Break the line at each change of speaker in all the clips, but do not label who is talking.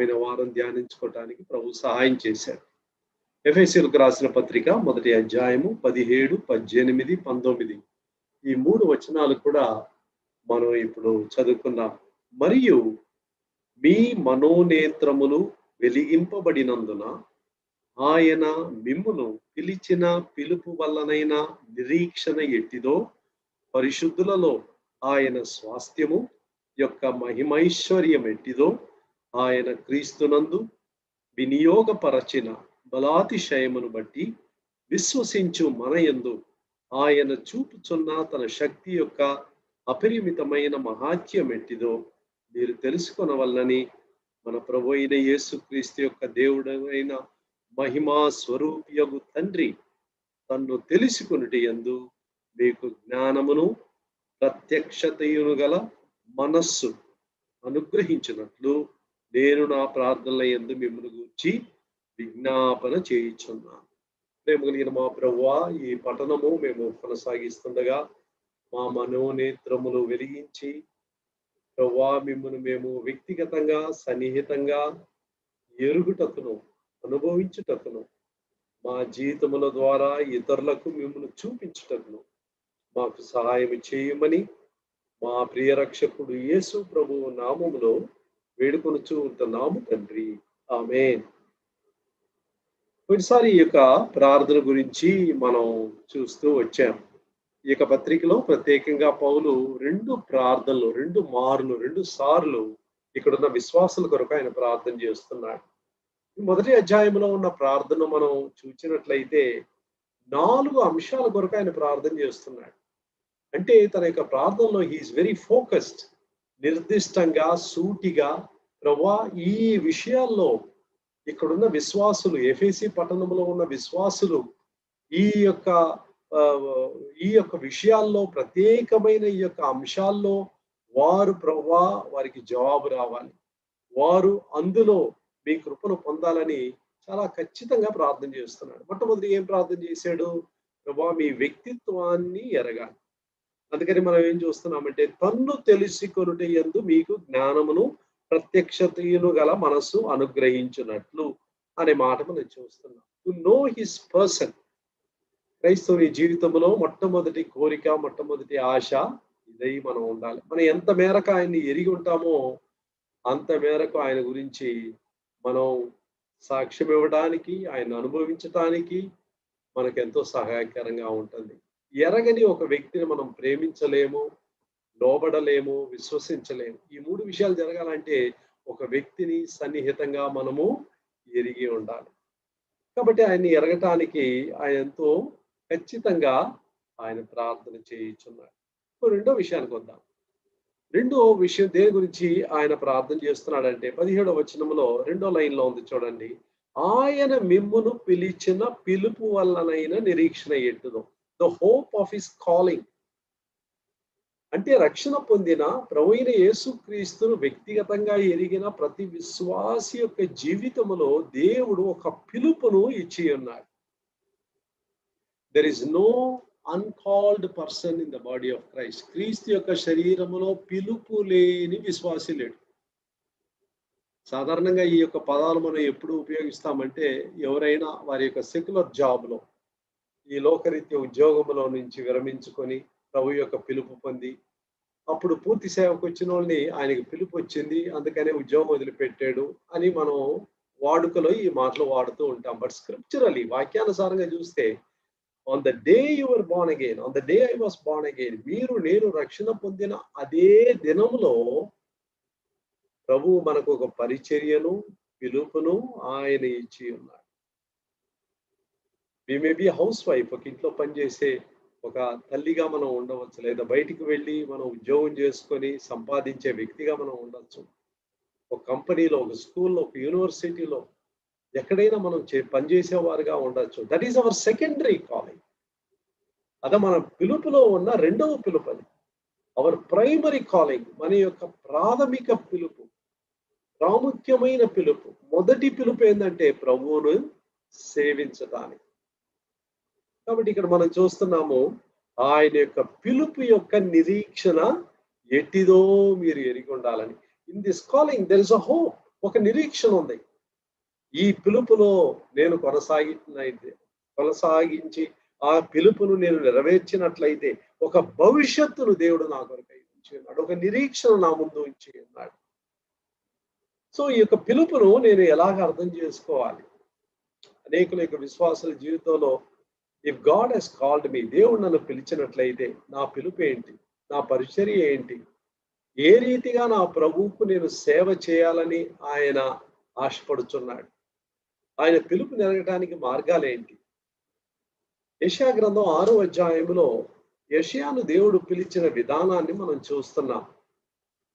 పోయిన వారం ధ్యానించుకోవటానికి ప్రభు సహాయం చేశాడు. ఎఫెసీయులకు రాసిన పత్రిక 1వ అధ్యాయము 17, 18, 19 ఈ 3 వచనాలు కూడా మనం ఇప్పుడు చదువుకున్నాం. మరియు మీ మనోనేత్రములు వెలిగింపబడినందున ఆయన మిమ్మును పిలిచిన పిలుపు వల్లనైన నిరీక్షణ ఎట్టిదో, పరిశుద్ధులలో ఆయన స్వాస్థ్యము యొక్క మహిమైశ్వర్యం ఎట్టిదో, ఆయన క్రీస్తునందు వినియోగపరచిన బలాతిశయమును బట్టి విశ్వసించు మన యందు ఆయన చూపుచున్న తన శక్తి యొక్క అపరిమితమైన మహాత్యం ఎట్టిదో మీరు తెలుసుకొనవలనని మన ప్రభు అయిన యేసుక్రీస్తు యొక్క దేవుడైన మహిమా స్వరూపియగు తండ్రి తన్ను తెలుసుకొనుట యందు మీకు జ్ఞానమును ప్రత్యక్షతయును గల మనస్సు అనుగ్రహించినట్లు నేను నా ప్రార్థనల యందు మిమ్మల్ని గూర్చి విజ్ఞాపన చేయుచున్నాను. ప్రేమ కలిగిన మా ప్రభువా, ఈ పఠనము మేము కొనసాగిస్తుండగా మా మనోనేత్రములు వెలిగించి ప్రభువా మిమ్మల్ని మేము వ్యక్తిగతంగా సన్నిహితంగా ఎరుగుటకును అనుభవించుటకును మా జీవితముల ద్వారా ఇతరులకు మిమ్మల్ని చూపించుటకును మాకు సహాయం చేయమని మా ప్రియ రక్షకుడు యేసు ప్రభువు నామములో వేడుకొనుచు ఉంటున్నాము తండ్రి, ఆమేన్. కొన్నిసారి ఈ యొక్క ప్రార్థన గురించి మనం చూస్తూ వచ్చాం. ఈ యొక్క పత్రికలో ప్రత్యేకంగా పౌలు 2 ప్రార్థనలు 2 సార్లు ఇక్కడున్న విశ్వాసుల కొరకు ఆయన ప్రార్థన చేస్తున్నాడు. మొదటి అధ్యాయంలో ఉన్న ప్రార్థన మనం చూసినట్లయితే 4 అంశాల కొరకు ఆయన ప్రార్థన చేస్తున్నాడు. అంటే తన యొక్క ప్రార్థనలో హీఈస్ వెరీ ఫోకస్డ్, నిర్దిష్టంగా సూటిగా ప్రభువా ఈ విషయాల్లో ఇక్కడున్న విశ్వాసులు, ఎఫెసీ పట్టణంలో ఉన్న విశ్వాసులు ఈ యొక్క విషయాల్లో ప్రత్యేకమైన ఈ యొక్క అంశాల్లో వారు ప్రభువా వారికి జవాబు రావాలి, వారు అందులో మీ కృపను పొందాలని చాలా ఖచ్చితంగా ప్రార్థన చేస్తున్నాడు. మొట్టమొదటి ఏం ప్రార్థన చేశాడు? ప్రభువా మీ వ్యక్తిత్వాన్ని ఎరగాలి. అందుకని మనం ఏం చూస్తున్నామంటే తన్ను తెలుసుకొనుట యందు మీకు జ్ఞానమును ప్రత్యక్షతయును గల మనస్సు అనుగ్రహించినట్లు అనే మాట మనం చూస్తున్నాం. To know his person. క్రైస్తవుని జీవితంలో మొట్టమొదటి కోరిక, మొట్టమొదటి ఆశ ఇదై మనం ఉండాలి. మనం ఎంత మేరకు ఆయన్ని ఎరిగి ఉంటామో అంత మేరకు ఆయన గురించి మనం సాక్ష్యం ఇవ్వడానికి, ఆయన అనుభవించటానికి మనకెంతో సహాయకరంగా ఉంటుంది. ఎరగని ఒక వ్యక్తిని మనం ప్రేమించలేము, లోబడలేము, విశ్వసించలేము. ఈ 3 విషయాలు జరగాలంటే ఒక వ్యక్తిని సన్నిహితంగా మనము ఎరిగి ఉండాలి. కాబట్టి ఆయన్ని ఎరగటానికి ఆయన ఎంతో ఖచ్చితంగా ఆయన ప్రార్థన చేయుచున్నాడు. రెండో విషయానికి వద్దాం. రెండో విషయం దేని గురించి ఆయన ప్రార్థన చేస్తున్నాడంటే 17వ వచనంలో 2వ లైన్లో ఉంది చూడండి. ఆయన మిమ్మును పిలిచిన పిలుపు వల్లనైన నిరీక్షణ ఎట్టుదో, the hope of his calling. అంటే రక్షణ పొందిన ప్రభువైన యేసుక్రీస్తును వ్యక్తిగతంగా ఎరిగిన ప్రతి విశ్వాసి యొక్క జీవితంలో దేవుడు ఒక పిలుపును ఇచ్చి ఉన్నాడు. There is no uncalled person in the body of Christ. క్రీస్తు యొక్క శరీరములో పిలుపు లేని విశ్వాసి లేడు. సాధారణంగా ఈ యొక్క పదాలు మనం ఎప్పుడు ఉపయోగిస్తామంటే ఎవరైనా వారి యొక్క సెక్యులర్ జాబ్లో, ఈ లోకరీత్య ఉద్యోగంలో నుంచి విరమించుకొని ప్రభు యొక్క పిలుపు పొంది అప్పుడు పూర్తి సేవకు వచ్చిన వాళ్ళని ఆయనకి పిలుపు వచ్చింది అందుకనే ఉద్యోగం వదిలిపెట్టాడు అని మనం వాడుకలో ఈ మాటలు వాడుతూ ఉంటాం. బట్ స్క్రిప్చరలీ, వాక్యానుసారంగా చూస్తే on the day you were born again, on the day I was Born again, నేను రక్షణ పొందిన అదే దినములో ప్రభువు మనకు ఒక పరిచర్యను, పిలుపును ఆయన ఇచ్చి ఉన్నాడు. వి మే బి హౌస్ వైఫ్, ఒక ఇంట్లో పనిచేసే ఒక తల్లిగా మనం ఉండవచ్చు, లేదా బయటికి వెళ్ళి మనం ఉద్యోగం చేసుకొని సంపాదించే వ్యక్తిగా మనం ఉండొచ్చు. ఒక కంపెనీలో, ఒక స్కూల్లో, ఒక యూనివర్సిటీలో, ఎక్కడైనా మనం పనిచేసేవారుగా ఉండొచ్చు. That is our secondary calling. అదే మన పిలుపులో ఉన్న రెండవ పిలుపు. అది అవర్ ప్రైమరీ కాలింగ్, మన యొక్క ప్రాథమిక పిలుపు, ప్రాముఖ్యమైన పిలుపు. మొదటి పిలుపు ఏంటంటే ప్రభువును సేవించడానికి. కాబట్టి ఇక్కడ మనం చూస్తున్నాము ఆయన యొక్క పిలుపు యొక్క నిరీక్షణ ఎట్టిదో మీరు ఎరిగి ఉండాలని. In this calling there is a hope. ఒక నిరీక్షణ ఉంది. ఈ పిలుపులో నేను కొనసాగించి ఆ పిలుపును నేను నెరవేర్చినట్లయితే ఒక భవిష్యత్తును దేవుడు నా కొరకై ఉంచి ఉన్నాడు. ఒక నిరీక్షణ నా ముందు ఉంచి ఉన్నాడు. సో ఈ యొక్క పిలుపును నేను ఎలాగ అర్థం చేసుకోవాలి? అనేకుల యొక్క విశ్వాసుల జీవితంలో if God has called me, దేవుడు నన్ను పిలిచినట్లయితే నా పిలుపు ఏంటి? నా పరిచర్య ఏంటి? ఏ రీతిగా నా ప్రభువుకు నేను సేవ చేయాలని ఆయన ఆశపడుచున్నాడు? ఆయన పిలుపు నెరగటానికి మార్గాలేంటి? యెషయా గ్రంథం 6వ అధ్యాయంలో యెషయాను దేవుడు పిలిచిన విధానాన్ని మనం చూస్తున్నాం.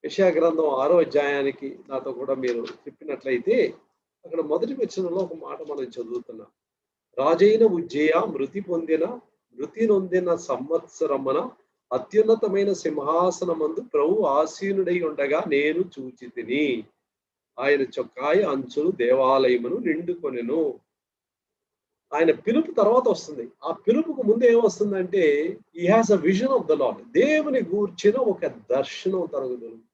యెషయా గ్రంథం 6వ అధ్యాయానికి నాతో కూడా మీరు చెప్పినట్లయితే అక్కడ మొదటి వచనంలో ఒక మాట మనం చదువుతున్నాం. రాజైన ఉజ్జయ మృతి నొందిన సంవత్సరమున అత్యున్నతమైన సింహాసనమందు ప్రభు ఆసీనుడై ఉండగా నేను చూచితిని. ఆయన చొక్కాయ అంచులు దేవాలయమును నిండుకొనెను. ఆయన పిలుపు తర్వాత వస్తుంది. ఆ పిలుపుకు ముందు ఏమొస్తుందంటే he has a vision of the Lord. దేవుని గూర్చిన ఒక దర్శనం తనకు దొరుకుతుంది.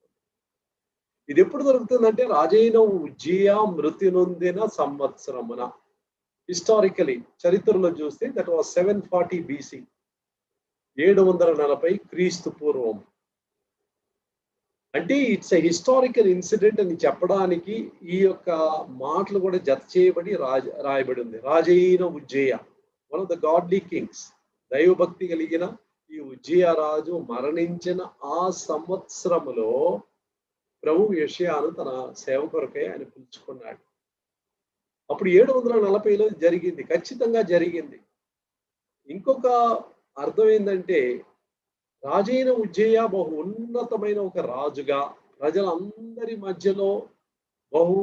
ఇది ఎప్పుడు దొరుకుతుందంటే రాజైన ఉజ్జియా మృతి నొందిన సంవత్సరమున. హిస్టారికలీ చరిత్రలో చూస్తే దట్ వాస్ 740 BC, 740 క్రీస్తు పూర్వం. అంటే ఇట్స్ ఎ హిస్టారికల్ ఇన్సిడెంట్ అని చెప్పడానికి ఈ యొక్క మాటలు కూడా జత చేయబడి రాయబడి ఉంది. రాజైన Uzziah, one of the godly kings, దైవభక్తి కలిగిన ఈ ఉజ్జయ రాజు మరణించిన ఆ సంవత్సరములో ప్రభు యెషయాను తన సేవ కొరకై ఆయన పిలుచుకున్నాడు. అప్పుడు 740లో జరిగింది, ఖచ్చితంగా జరిగింది. ఇంకొక అర్థం ఏంటంటే రాజైన ఉజ్జయ బహు ఉన్నతమైన ఒక రాజుగా ప్రజలందరి మధ్యలో బహు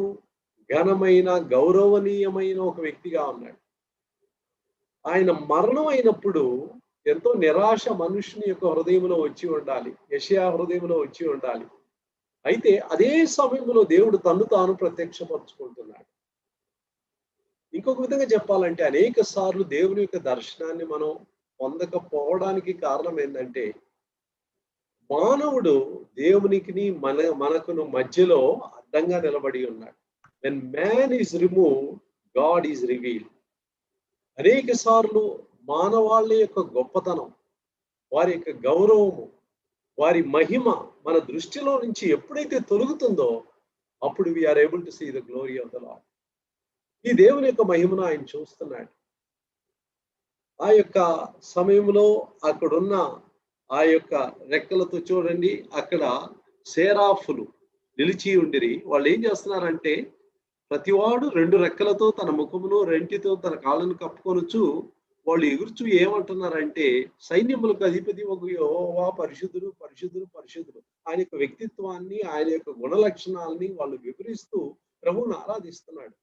ఘనమైన గౌరవనీయమైన ఒక వ్యక్తిగా ఉన్నాడు. ఆయన మరణం అయినప్పుడు ఎంతో నిరాశ మనుషుని యొక్క హృదయంలో వచ్చి ఉండాలి, యెషయా హృదయంలో వచ్చి ఉండాలి. అయితే అదే సమయంలో దేవుడు తన్ను తాను ప్రత్యక్షపరుచుకుంటున్నాడు. ఇంకొక విధంగా చెప్పాలంటే అనేక సార్లు దేవుని యొక్క దర్శనాన్ని మనం పొందకపోవడానికి కారణం ఏంటంటే మానవుడు దేవునికి మనకును మధ్యలో అడ్డంగా నిలబడి ఉన్నాడు. When man is remove, God is reveal. అనేక సార్లు మానవాళ్ళ యొక్క గొప్పతనం, వారి యొక్క గౌరవము, వారి మహిమ మన దృష్టిలో నుంచి ఎప్పుడైతే తొలగుతుందో అప్పుడు we are able to see the glory of the Lord. ఈ దేవుని యొక్క మహిమను ఆయన చూస్తున్నాడు. ఆ యొక్క సమయంలో అక్కడున్న ఆ యొక్క రెక్కలతో చూడండి, అక్కడ సేరాఫులు నిలిచి ఉండిరి. వాళ్ళు ఏం చేస్తున్నారంటే ప్రతివాడు 2 రెక్కలతో తన ముఖమును, రెంటితో తన కాళ్ళను కప్పుకొనొచ్చు వాళ్ళు ఎగురుచు ఏమంటున్నారంటే సైన్యములకు అధిపతి ఒక యెహోవా పరిశుద్ధుడు పరిశుద్ధుడు పరిశుద్ధుడు. ఆయన యొక్క వ్యక్తిత్వాన్ని, ఆయన యొక్క గుణ లక్షణాలని వాళ్ళు వివరిస్తూ ప్రభువును ఆరాధిస్తున్నాడు.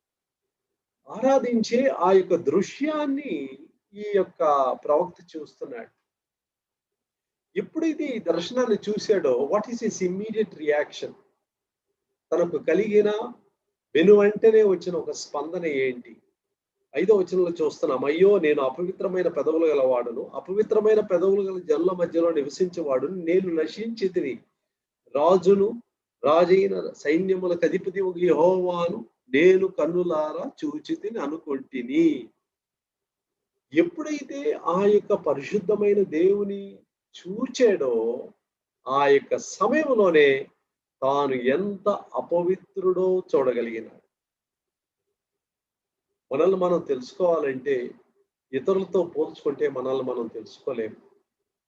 ఆరాధించే ఆ యొక్క దృశ్యాన్ని ఈ యొక్క ప్రవక్త చూస్తున్నాడు. ఎప్పుడైతే ఈ దర్శనాన్ని చూశాడో what is his immediate reaction? తనకు కలిగిన వెనువెంటనే వచ్చిన ఒక స్పందన ఏంటి? 5వ వచనంలో చూస్తున్నాం. అయ్యో, నేను అపవిత్రమైన పెదవులు గలవాడును, అపవిత్రమైన పెదవులు గల జనుల మధ్యలో నివసించేవాడును, నేను నశించితిని. రాజైన సైన్యములకు అధిపతి ఒక యెహోవాను నేను కన్నులారా చూచితిని అనుకొంటిని. ఎప్పుడైతే ఆ యొక్క పరిశుద్ధమైన దేవుని చూచాడో ఆ యొక్క సమయంలోనే తాను ఎంత అపవిత్రుడో చూడగలిగినాడు. మనల్ని మనం తెలుసుకోవాలంటే ఇతరులతో పోల్చుకుంటే మనల్ని మనం తెలుసుకోలేము.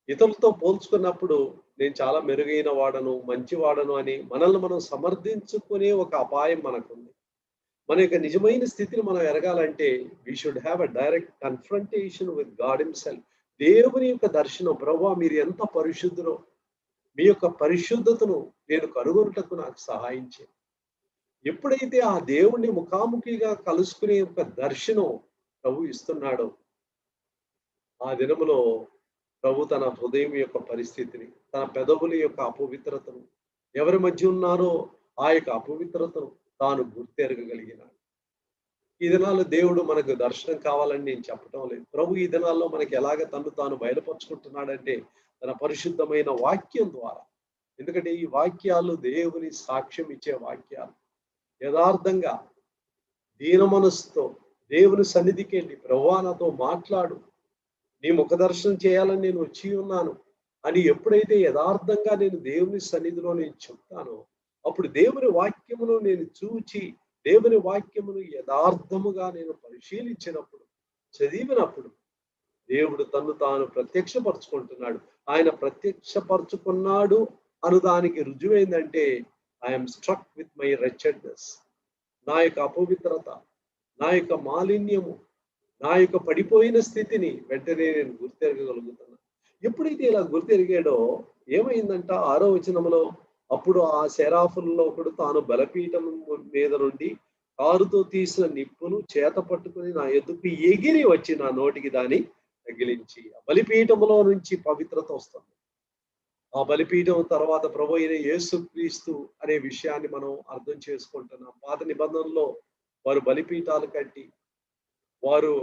ఇతరులతో పోల్చుకున్నప్పుడు నేను చాలా మెరుగైన వాడను, మంచివాడను అని మనల్ని మనం సమర్థించుకునే ఒక అపాయం మనకుంది. మన యొక్క నిజమైన స్థితిని మనం ఎరగాలంటే we should have a direct confrontation with God himself. దేవుని యొక్క దర్శనం, ప్రభువా మీరు ఎంత పరిశుద్ధులో, మీ యొక్క పరిశుద్ధతను నేను కనుగొనుటకు నాకు సహాయం చేయండి. ఎప్పుడైతే ఆ దేవుణ్ణి ముఖాముఖిగా కలుసుకునే ఒక దర్శనం ప్రభు ఇస్తున్నాడో ఆ దినములో ప్రభు తన హృదయం యొక్క పరిస్థితిని, తన పెదవుల యొక్క అపవిత్రతను, ఎవరి మధ్య ఉన్నారో ఆ యొక్క అపవిత్రతను తాను గుర్తెరగగలిగినాడు. ఈ దినాల్లో దేవుడు మనకు దర్శనం కావాలని నేను చెప్పటం లేదు. ప్రభు ఈ దినాల్లో మనకి ఎలాగ తను తాను బయలుపరుచుకుంటున్నాడంటే తన పరిశుద్ధమైన వాక్యం ద్వారా. ఎందుకంటే ఈ వాక్యాలు దేవుని సాక్ష్యం ఇచ్చే వాక్యాలు. యథార్థంగా దీన మనస్సుతో దేవుని సన్నిధికి వెళ్ళి, ప్రభువా నాతో మాట్లాడు, నీ ముఖ దర్శనం చేయాలని నేను వచ్చి ఉన్నాను అని ఎప్పుడైతే యథార్థంగా నేను దేవుని సన్నిధిలో నేను చెప్తానో, అప్పుడు దేవుని వాక్యమును నేను చూచి, దేవుని వాక్యమును యథార్థముగా నేను పరిశీలించినప్పుడు, చదివినప్పుడు, దేవుడు తన్ను తాను ప్రత్యక్షపరుచుకుంటున్నాడు. ఆయన ప్రత్యక్షపరుచుకున్నాడు అను దానికి రుజువైందంటే, ఐఎమ్ స్ట్రక్ విత్ మై రెచెడ్నెస్. నా యొక్క అపవిత్రత, నా యొక్క మాలిన్యము, నా యొక్క పడిపోయిన స్థితిని వెంటనే నేను గుర్తెరగగలుగుతున్నాను. ఎప్పుడైతే ఇలా గుర్తెరిగాడో ఏమైందంట 6వ వచనంలో, అప్పుడు ఆ శరాఫుల్లో ఒకడు తాను బలిపీఠం మీద నుండి కారుతో తీసిన నిప్పును చేత పట్టుకుని నా ఎద్దుకు ఎగిరి వచ్చి నా నోటికి దాన్ని తగిలించి, ఆ బలిపీఠములో నుంచి పవిత్రత వస్తుంది. ఆ బలిపీఠం తర్వాత ప్రభు అయిన యేసుక్రీస్తు అనే విషయాన్ని మనం అర్థం చేసుకుంటున్నాం. పాత నిబంధనలో వారు బలిపీఠాలు కట్టి, వారు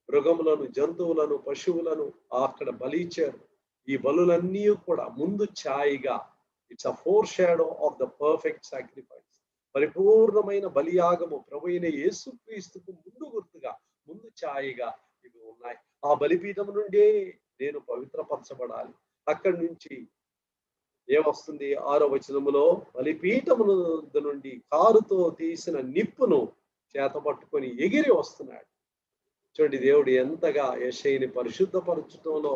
మృగములను, జంతువులను, పశువులను అక్కడ బలి ఇచ్చారు. ఈ బలులన్నీ కూడా ముందు ఛాయిగా, it's a foreshadow of the perfect sacrifice. పరిపూర్ణమైన బలియాగము ప్రభు అయిన యేసుక్రీస్తుకు ముందు గుర్తుగా, ముందు ఛాయిగా ఇవి ఉన్నాయి. ఆ బలిపీఠం నుండే నేను పవిత్రపరచబడాలి. అక్కడి నుంచి ఏమొస్తుంది? 6వ వచనములో, బలిపీఠము నుండి కారుతో తీసిన నిప్పును చేత పట్టుకొని ఎగిరి వస్తున్నాడు. చూడండి, దేవుడు ఎంతగా యెషయాని పరిశుద్ధపరచడంలో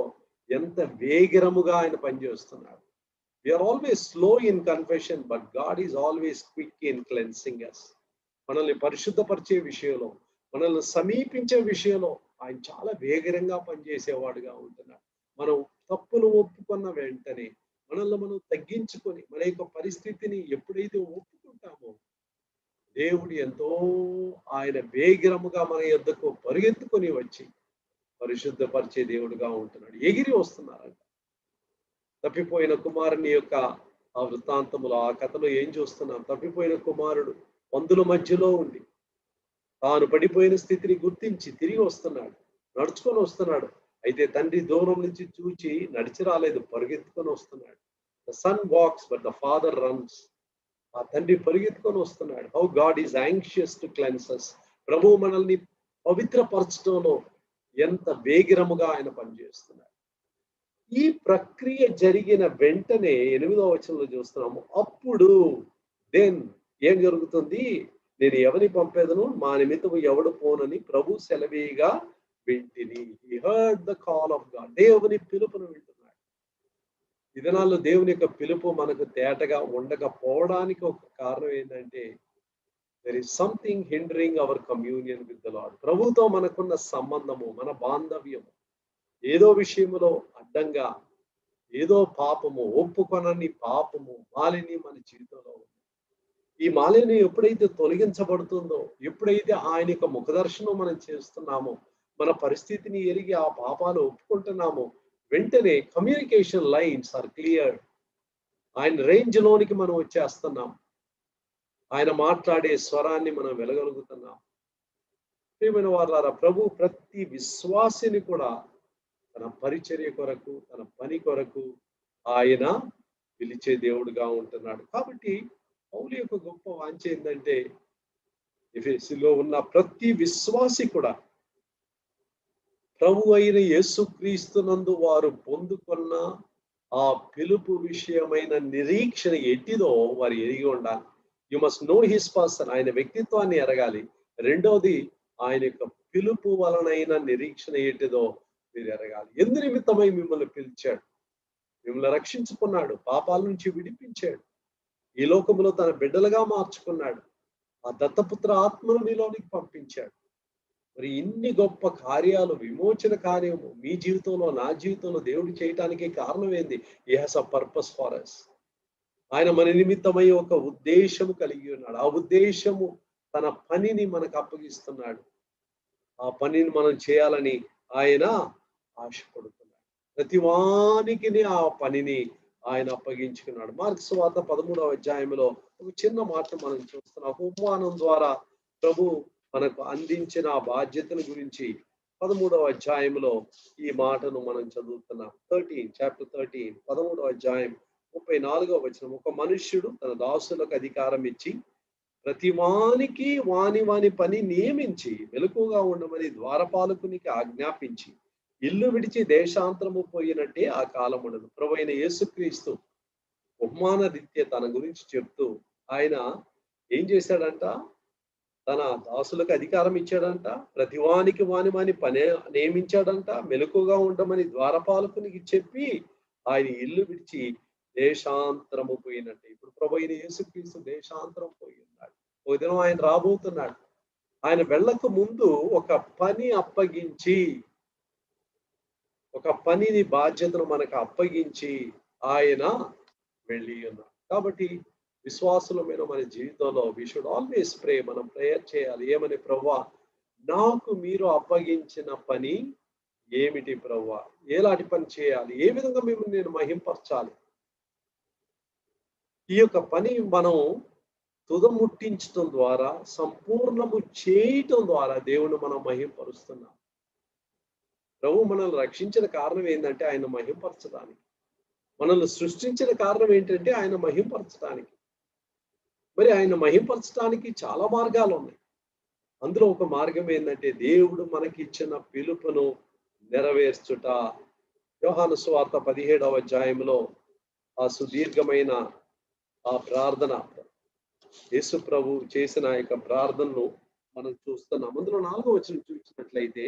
ఎంత వేగిరముగా ఆయన పనిచేస్తున్నాడు. We are always slow in confession, but God is always quick in cleansing us. మనల్ని పరిశుద్ధపరిచే విషయంలో, మనల్ని సమీపించే విషయంలో ఆయన చాలా వేగరంగా పనిచేసేవాడుగా ఉంటున్నాడు. మనం తప్పులు ఒప్పుకున్న వెంటనే మనల్ని మనం తగ్గించుకొని, మన యొక్క పరిస్థితిని ఎప్పుడైతే ఒప్పుకుంటామో, దేవుడు ఎంతో ఆయన వేగిరముగా మన యొద్దకు పరుగెత్తుకొని వచ్చి పరిశుద్ధపరిచే దేవుడుగా ఉంటున్నాడు. ఎగిరి వస్తున్నారంట. తప్పిపోయిన కుమారుని యొక్క ఆ వృత్తాంతములో, ఆ కథలో ఏం చూస్తున్నాం? తప్పిపోయిన కుమారుడు పందుల మధ్యలో ఉండి తాను పడిపోయిన స్థితిని గుర్తించి తిరిగి వస్తున్నాడు, నడుచుకొని వస్తున్నాడు. అయితే తండ్రి దూరం నుంచి చూచి నడిచి రాలేదు, పరుగెత్తుకొని వస్తున్నాడు. The son walks but the father runs. ఆ తండ్రి పరిగెత్తుకొని వస్తున్నాడు. How God is anxious to cleanse us. ప్రభువు మనల్ని పవిత్రపరచడంలో ఎంత వేగిరముగా ఆయన పనిచేస్తున్నాడు. ఈ ప్రక్రియ జరిగిన వెంటనే 8వ వచనంలో చూస్తున్నాము, అప్పుడు దెన్ ఏం జరుగుతుంది? నేను ఎవరిని పంపేదను, మా నిమిత్తము ఎవడు పోనని ప్రభు సెలవీగా వింటిని. He heard the call of God. దేవుని పిలుపును వింటున్నాడు. ఈ దినాల్లో దేవుని యొక్క పిలుపు మనకు తేటగా ఉండకపోవడానికి ఒక కారణం ఏంటంటే, there is something hindering our communion with the Lord. ప్రభుతో మనకున్న సంబంధము, మన బాంధవ్యము ఏదో విషయములో అడ్డంగా, ఏదో పాపము, ఒప్పుకొనని పాపము, మాలిన్యం మన జీవితంలో ఉంది. ఈ మాలిన్యం ఎప్పుడైతే తొలగించబడుతుందో, ఎప్పుడైతే ఆయన యొక్క ముఖదర్శనం మనం చేస్తున్నామో, మన పరిస్థితిని ఎరిగి ఆ పాపాలు ఒప్పుకుంటున్నామో, వెంటనే కమ్యూనికేషన్ లైన్స్ ఆర్ క్లియర్. ఆయన రేంజ్ లోనికి మనం వచ్చేస్తున్నాం. ఆయన మాట్లాడే స్వరాన్ని మనం వినగలుగుతున్నాం. ప్రియమైన వారలారా, ప్రభు ప్రతి విశ్వాసిని కూడా తన పరిచర్య కొరకు, తన పని కొరకు ఆయన పిలిచే దేవుడుగా ఉంటున్నాడు. కాబట్టి పౌలు యొక్క గొప్ప వాంఛ ఏంటంటే, ఎఫెసీలో ఉన్న ప్రతి విశ్వాసి కూడా ప్రభు అయిన యేసుక్రీస్తునందు వారు పొందుకున్న ఆ పిలుపు విషయమైన నిరీక్షణ ఎట్టిదో వారు ఎరిగి ఉండాలి. You must know his person. ఆయన వ్యక్తిత్వాన్ని ఎరగాలి. రెండోది, ఆయన యొక్క పిలుపు వలనైన నిరీక్షణ ఎట్టిదో మీరు ఎరగాలి. ఎందు నిమిత్తమై మిమ్మల్ని పిలిచాడు, మిమ్మల్ని రక్షించుకున్నాడు, పాపాల నుంచి విడిపించాడు, ఈ లోకంలో తన బిడ్డలుగా మార్చుకున్నాడు, ఆ దత్తపుత్ర ఆత్మను మీలోనికి పంపించాడు. మరి ఇన్ని గొప్ప కార్యాలు, విమోచన కార్యము మీ జీవితంలో, నా జీవితంలో దేవుడు చేయటానికి కారణం ఏంది? He has a purpose for us. ఆయన మన నిమిత్తమై ఒక ఉద్దేశము కలిగి ఉన్నాడు. ఆ ఉద్దేశము తన పనిని మనకు అప్పగిస్తున్నాడు. ఆ పనిని మనం చేయాలని ఆయన ఆశపడుతున్నాడు. ప్రతివానికి ఆ పనిని ఆయన అప్పగించుకున్నాడు. మార్క్స్ సువార్త 13వ అధ్యాయంలో ఒక చిన్న మాట మనం చూస్తున్నాం. ఉపమానం ద్వారా ప్రభు మనకు అందించిన ఆ బాధ్యతల గురించి 13వ అధ్యాయంలో ఈ మాటను మనం చదువుతున్నాం. చాప్టర్ 13, 13వ అధ్యాయం 34వ వచనం. ఒక మనుష్యుడు తన దాసులకు అధికారం ఇచ్చి ప్రతివానికి వాని వాని పని నియమించి మెలకుగా ఉండమని ద్వారపాలకునికి ఆజ్ఞాపించి ఇల్లు విడిచి దేశాంతరము పోయినట్టే ఆ కాలం ఉండదు. ప్రభువైన యేసుక్రీస్తు ఉపమాన రీత్యా తన గురించి చెప్తూ ఆయన ఏం చేశాడంట? తన దాసులకు అధికారం ఇచ్చాడంట. ప్రతివానికి వాని వాని పని నియమించాడంట. మెలకుగా ఉండమని ద్వారపాలకునికి చెప్పి ఆయన ఇల్లు విడిచి దేశాంతరము పోయినట్టే. ఇప్పుడు ప్రభువైన యేసుక్రీస్తు దేశాంతరం పోయి ఉన్నాడు. ఒక దినం ఆయన రాబోతున్నాడు. ఆయన వెళ్ళక ముందు ఒక పని అప్పగించి, ఒక పనిని బాధ్యతను మనకు అప్పగించి ఆయన వెళ్ళి ఉన్నాడు. కాబట్టి విశ్వాసులమైన మన జీవితంలో వి షుడ్ ఆల్వేస్ ప్రే. మనం ప్రేయర్ చేయాలి. ఏమని? ప్రభువా, నాకు మీరు అప్పగించిన పని ఏమిటి ప్రభువా? ఎలాంటి పని చేయాలి? ఏ విధంగా మిమ్మల్ని నేను మహింపరచాలి? ఈ యొక్క పని మనం తుదముట్టించడం ద్వారా, సంపూర్ణము చేయటం ద్వారా దేవుని మనం మహింపరుస్తున్నాం. ప్రభు మనల్ని రక్షించిన కారణం ఏంటంటే ఆయన మహింపరచడానికి. మనల్ని సృష్టించిన కారణం ఏంటంటే ఆయన మహింపరచడానికి. మరి ఆయన మహింపరచడానికి చాలా మార్గాలు ఉన్నాయి. అందులో ఒక మార్గం ఏంటంటే దేవుడు మనకి ఇచ్చిన పిలుపును నెరవేర్చుట. యోహాను సువార్త 17వ అధ్యాయంలో ఆ సుదీర్ఘమైన ఆ ప్రార్థన, యేసు ప్రభు చేసిన యొక్క ప్రార్థనను మనం చూస్తున్నాం. అందులో 4వ వచనం చూసినట్లయితే,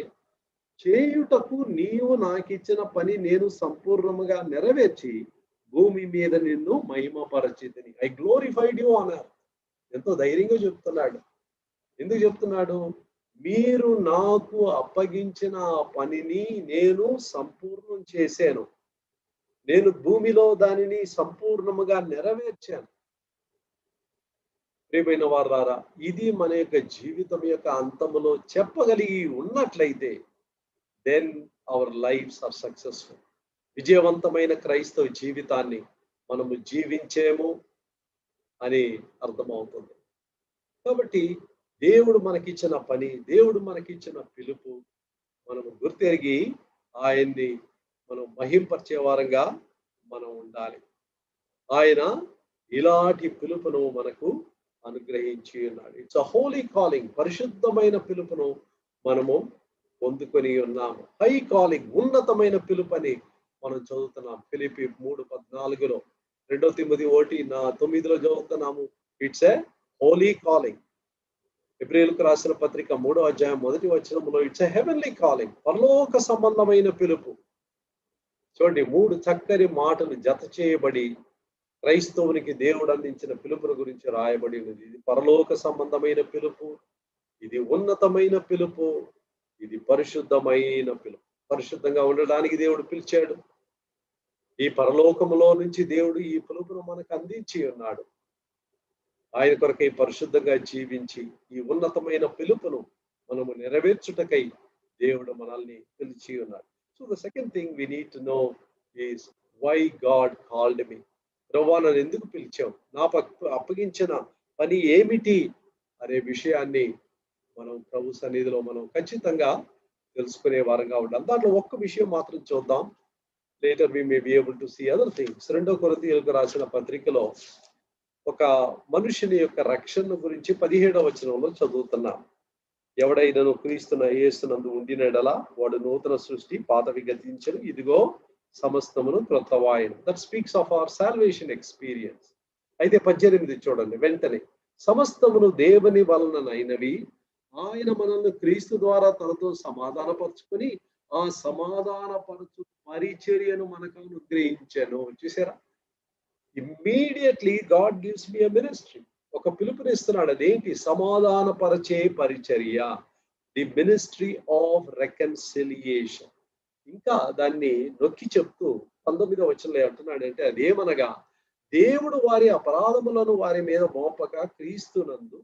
చేయుటకు నీవు నాకిచ్చిన పని నేను సంపూర్ణముగా నెరవేర్చి భూమి మీద నిన్ను మహిమపరచితిని. ఐ గ్లోరిఫైడ్ యు అన్నారు. ఎంతో ధైర్యంగా చెప్తున్నాడు. ఎందుకు చెప్తున్నాడు? మీరు నాకు అప్పగించిన ఆ పనిని నేను సంపూర్ణం చేశాను. నేను భూమిలో దానిని సంపూర్ణముగా నెరవేర్చాను. ప్రియమైన వారారా, ఇది మన యొక్క జీవితం యొక్క అంతములో చెప్పగలిగి ఉన్నట్లయితే then our lives are successful. విజయవంతమైన క్రైస్తవ జీవితాన్ని మనము జీవించేము అని అర్థమవుతుంది. కాబట్టి దేవుడు మనకిచ్చిన పని, దేవుడు మనకిచ్చిన పిలుపు మనము గుర్తెరిగి ఆయన్ని మనం మహింపరిచే వారంగా మనం ఉండాలి. ఆయన ఇలాంటి పిలుపును మనకు అనుగ్రహించి ఉన్నాడు. It's a holy calling. పరిశుద్ధమైన పిలుపును మనము పొందుకొని ఉన్నాము. హై కాలింగ్, ఉన్నతమైన పిలుపని మనం చదువుతున్నాం. ఫిలిప్పీ 3:14, 2 తిమోతి 1:9 చదువుతున్నాము. It's a holy calling. హెబ్రీయులకు రాసిన పత్రిక 3వ అధ్యాయం 1వ వచనంలో ఇట్స్ ఎ హెవెన్లీ కాలింగ్. పరలోక సంబంధమైన పిలుపు. చూడండి, 3 చక్కని మాటలు జత చేయబడి క్రైస్తవునికి దేవుడు అందించిన పిలుపుల గురించి రాయబడి ఉన్నది. ఇది పరలోక సంబంధమైన పిలుపు, ఇది ఉన్నతమైన పిలుపు, ఇది పరిశుద్ధమైన పిలుపు. పరిశుద్ధంగా ఉండడానికి దేవుడు పిలిచాడు. ఈ పరలోకములో నుంచి దేవుడు ఈ పిలుపును మనకు అందించి ఉన్నాడు. ఆయన కొరకై పరిశుద్ధంగా జీవించి ఈ ఉన్నతమైన పిలుపును మనము నెరవేర్చుటకై దేవుడు మనల్ని పిలిచి ఉన్నాడు. So the second thing we need to know is why God called me. ప్రభువా, నన్ను ఎందుకు పిలిచావు? నా అప్పగించిన పని ఏమిటి అనే విషయాన్ని మనం ప్రభు సన్నిధిలో మనం ఖచ్చితంగా తెలుసుకునే వారంగా ఉండాలి. దాంట్లో ఒక్క విషయం మాత్రం చూద్దాం. Later we may be able to see other things. 2 కొరింథీయులకు రాసిన పత్రికలో ఒక మనుషుని యొక్క రక్షణ గురించి 17వ వచనంలో చదువుతున్నాం. ఎవడైనను క్రీస్తున యేసునందు ఉండినడలా వాడు నూతన సృష్టి, పాతవి గతించెను, ఇదిగో సమస్తమును క్రొత్తవాయెను. That speaks of our salvation experience. అయితే 18 చూడండి. వెంటనే సమస్తమును దేవుని వలననైనవి, ఆయన మనల్ని క్రీస్తు ద్వారా తనతో సమాధానపరుచుకొని ఆ సమాధానపరచు పరిచర్యను మనకు అనుగ్రహించెను. చూసారా? ఇమ్మీడియట్లీ గాడ్ గివ్స్ మీ ఎ మినిస్ట్రీ. ఒక పిలుపునిస్తున్నాడు. అదేంటి? సమాధానపరచే పరిచర్య, ది మినిస్ట్రీ ఆఫ్ రెకన్సిలియేషన్. ఇంకా దాన్ని నొక్కి చెప్తూ 19వ వచనంలో అంటున్నాడంటే, అదేమనగా దేవుడు వారి అపరాధములను వారి మీద మోపక క్రీస్తునందు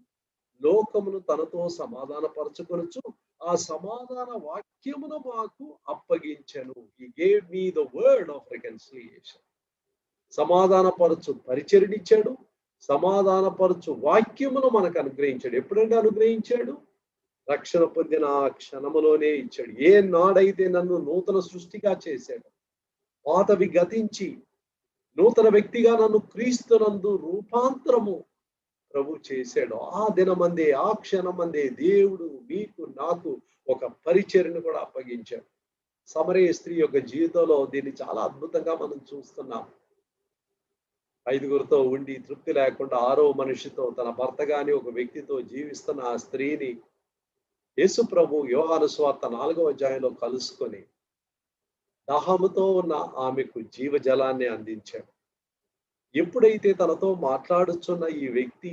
లోకమును తనతో సమాధానపరచుకొనుచు ఆ సమాధాన వాక్యమును మాకు అప్పగించెను. He gave me the word of reconciliation. సమాధానపరచు పరిచర్యనిచ్చాడు, సమాధానపరచు వాక్యమును మనకు అనుగ్రహించాడు. ఎప్పుడంటే అనుగ్రహించాడు? రక్షణ పొందిన ఆ క్షణములోనే ఇచ్చాడు. ఏ నాడైతే నన్ను నూతన సృష్టిగా చేశాడు, పాతవి గతించి నూతన వ్యక్తిగా నన్ను క్రీస్తునందు రూపాంతరము ప్రభు చేశాడో ఆ దినమందే, ఆ క్షణమందే దేవుడు మీకు నాకు ఒక పరిచర్యను కూడా అప్పగించాడు. సమరయ స్త్రీ యొక్క జీవితంలో దీన్ని చాలా అద్భుతంగా మనం చూస్తున్నాం. 5గురితో ఉండి తృప్తి లేకుండా ఆరో మనిషితో తన భర్త గాని ఒక వ్యక్తితో జీవిస్తున్న ఆ స్త్రీని యేసు ప్రభు యోహాను సువార్త 4వ అధ్యాయంలో కలుసుకొని దాహముతో ఉన్న ఆమెకు జీవజలాన్ని అందించాడు. ఎప్పుడైతే తనతో మాట్లాడుచున్న ఈ వ్యక్తి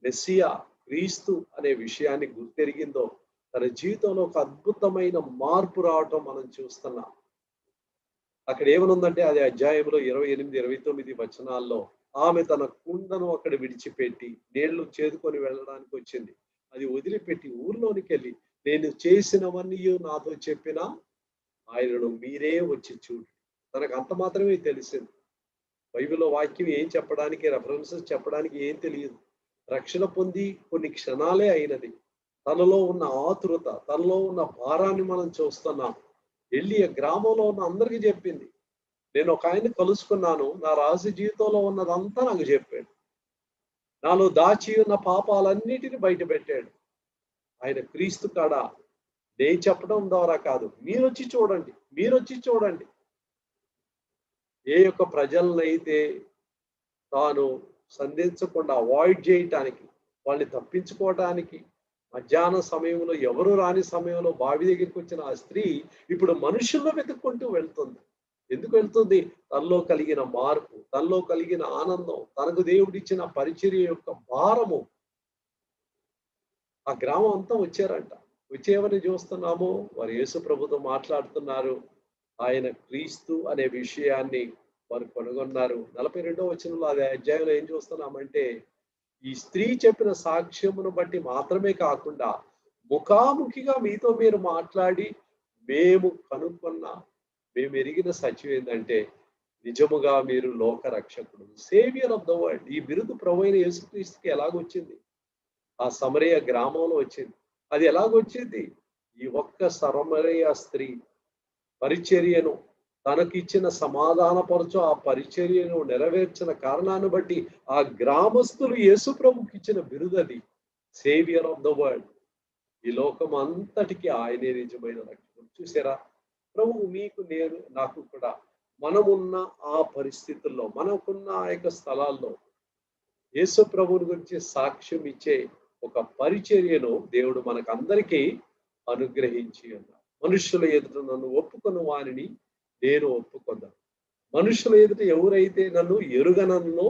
మెస్సియా, క్రీస్తు అనే విషయాన్ని గుర్తెరిగిందో తన జీవితంలో ఒక అద్భుతమైన మార్పు రావటం మనం చూస్తున్నాం. అక్కడ ఏమనుందంటే అది అధ్యాయంలో 28, 29 వచనాల్లో ఆమె తన కుండను అక్కడ విడిచిపెట్టి నీళ్లు చేదుకొని వెళ్ళడానికి వచ్చింది. అది వదిలిపెట్టి ఊర్లోనికి వెళ్ళి నేను చేసినవన్నీ నాతో చెప్పిన ఆయనను మీరే వచ్చి చూడు. తనకు అంత మాత్రమే తెలిసింది. బైబిల్లో వాక్యం ఏం చెప్పడానికి, రెఫరెన్సెస్ చెప్పడానికి ఏం తెలియదు. రక్షణ పొంది కొన్ని క్షణాలే అయినది. తనలో ఉన్న ఆతురత, తనలో ఉన్న భారాన్ని మనం చూస్తున్నాం. వెళ్ళి ఆ గ్రామంలో ఉన్న అందరికీ చెప్పింది. నేను ఒక ఆయన్ని కలుసుకున్నాను. నా రహస్య జీవితంలో ఉన్నదంతా నాకు చెప్పాడు. నాలో దాచి ఉన్న పాపాలన్నిటిని బయట పెట్టాడు. ఆయన క్రీస్తు కాడ నేను చెప్పడం ద్వారా కాదు. మీరొచ్చి చూడండి. మీరొచ్చి చూడండి. ఏ యొక్క ప్రజలనైతే తాను సంధించకుండా అవాయిడ్ చేయటానికి, వాళ్ళని తప్పించుకోవటానికి మధ్యాహ్నం సమయంలో ఎవరు రాని సమయంలో బావి దగ్గరికి వచ్చిన ఆ స్త్రీ ఇప్పుడు మనుషుల్లో వెతుక్కుంటూ వెళ్తుంది. ఎందుకు వెళ్తుంది? తనలో కలిగిన మార్పు, తనలో కలిగిన ఆనందం, తనకు దేవుడిచ్చిన పరిచర్య యొక్క భారము. ఆ గ్రామం అంతా వచ్చారంట. వచ్చేవని చూస్తున్నాము. వారు యేసు ప్రభుతో మాట్లాడుతున్నారు. ఆయన క్రీస్తు అనే విషయాన్ని వారు కనుగొన్నారు. 42వ వచనంలో అదే అధ్యాయంలో ఏం చూస్తున్నామంటే ఈ స్త్రీ చెప్పిన సాక్ష్యమును బట్టి మాత్రమే కాకుండా ముఖాముఖిగా మీతో మీరు మాట్లాడి మేము కనుక్కున్న మేము ఎరిగిన సత్యం ఏంటంటే నిజముగా మీరు లోక రక్షకుడు, సేవియర్ ఆఫ్ ద వరల్డ్. ఈ బిరుదు ప్రభువైన యేసుక్రీస్తుకి ఎలాగొచ్చింది? ఆ సమరయ గ్రామంలో వచ్చింది. అది ఎలాగొచ్చింది? ఈ ఒక్క సమరయ స్త్రీ పరిచర్యను తనకిచ్చిన సమాధానపరచు ఆ పరిచర్యను నెరవేర్చిన కారణాన్ని బట్టి ఆ గ్రామస్తులు యేసు ప్రభుకి ఇచ్చిన బిరుదది, సేవియర్ ఆఫ్ ద వరల్డ్. ఈ లోకం అంతటికి ఆయనే నిజమైన రక్షకుడు. చూసారా? ప్రభువు మీకు నేను నాకు కూడా మనమున్న ఆ పరిస్థితుల్లో మనకున్న ఆ యొక్క స్థలాల్లో యేసు ప్రభువుని గురించి సాక్ష్యం ఇచ్చే ఒక పరిచర్యను దేవుడు మనకందరికీ అనుగ్రహించి ఉన్నారు. మనుషుల ఎదుట నన్ను ఒప్పుకొని వారిని నేను ఒప్పుకొన్నాను. మనుషుల ఎదుట ఎవరైతే నన్ను ఎరుగనన్నో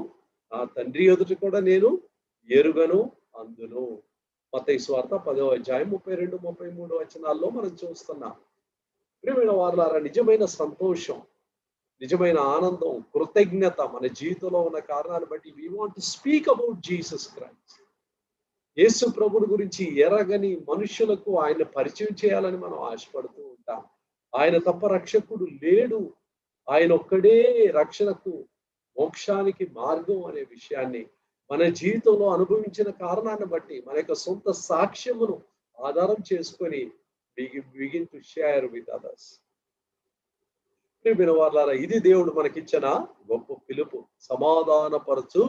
ఆ తండ్రి ఎదుట కూడా నేను ఎరుగను అందును. మత్తయి సువార్త 10వ అధ్యాయం 32, 33 వచనాల్లో మనం చూస్తున్నాం. ప్రియమైన వారలారా, నిజమైన సంతోషం, నిజమైన ఆనందం, కృతజ్ఞత మన జీవితంలో ఉన్న కారణాన్ని బట్టి we want to speak about Jesus Christ. యేసు ప్రభుని గురించి ఎరగని మనుషులకు ఆయన పరిచయం చేయాలని మనం ఆశపడుతూ ఉంటాం. ఆయన తప్ప రక్షకుడు లేడు. ఆయన ఒక్కడే రక్షణకు, మోక్షానికి మార్గం అనే విషయాన్ని మన జీవితంలో అనుభవించిన కారణాన్ని బట్టి మన యొక్క సొంత సాక్ష్యమును ఆధారం చేసుకొని begin to share with others. వినవార్లారా, ఇది దేవుడు మనకిచ్చిన గొప్ప పిలుపు. సమాధానపరచు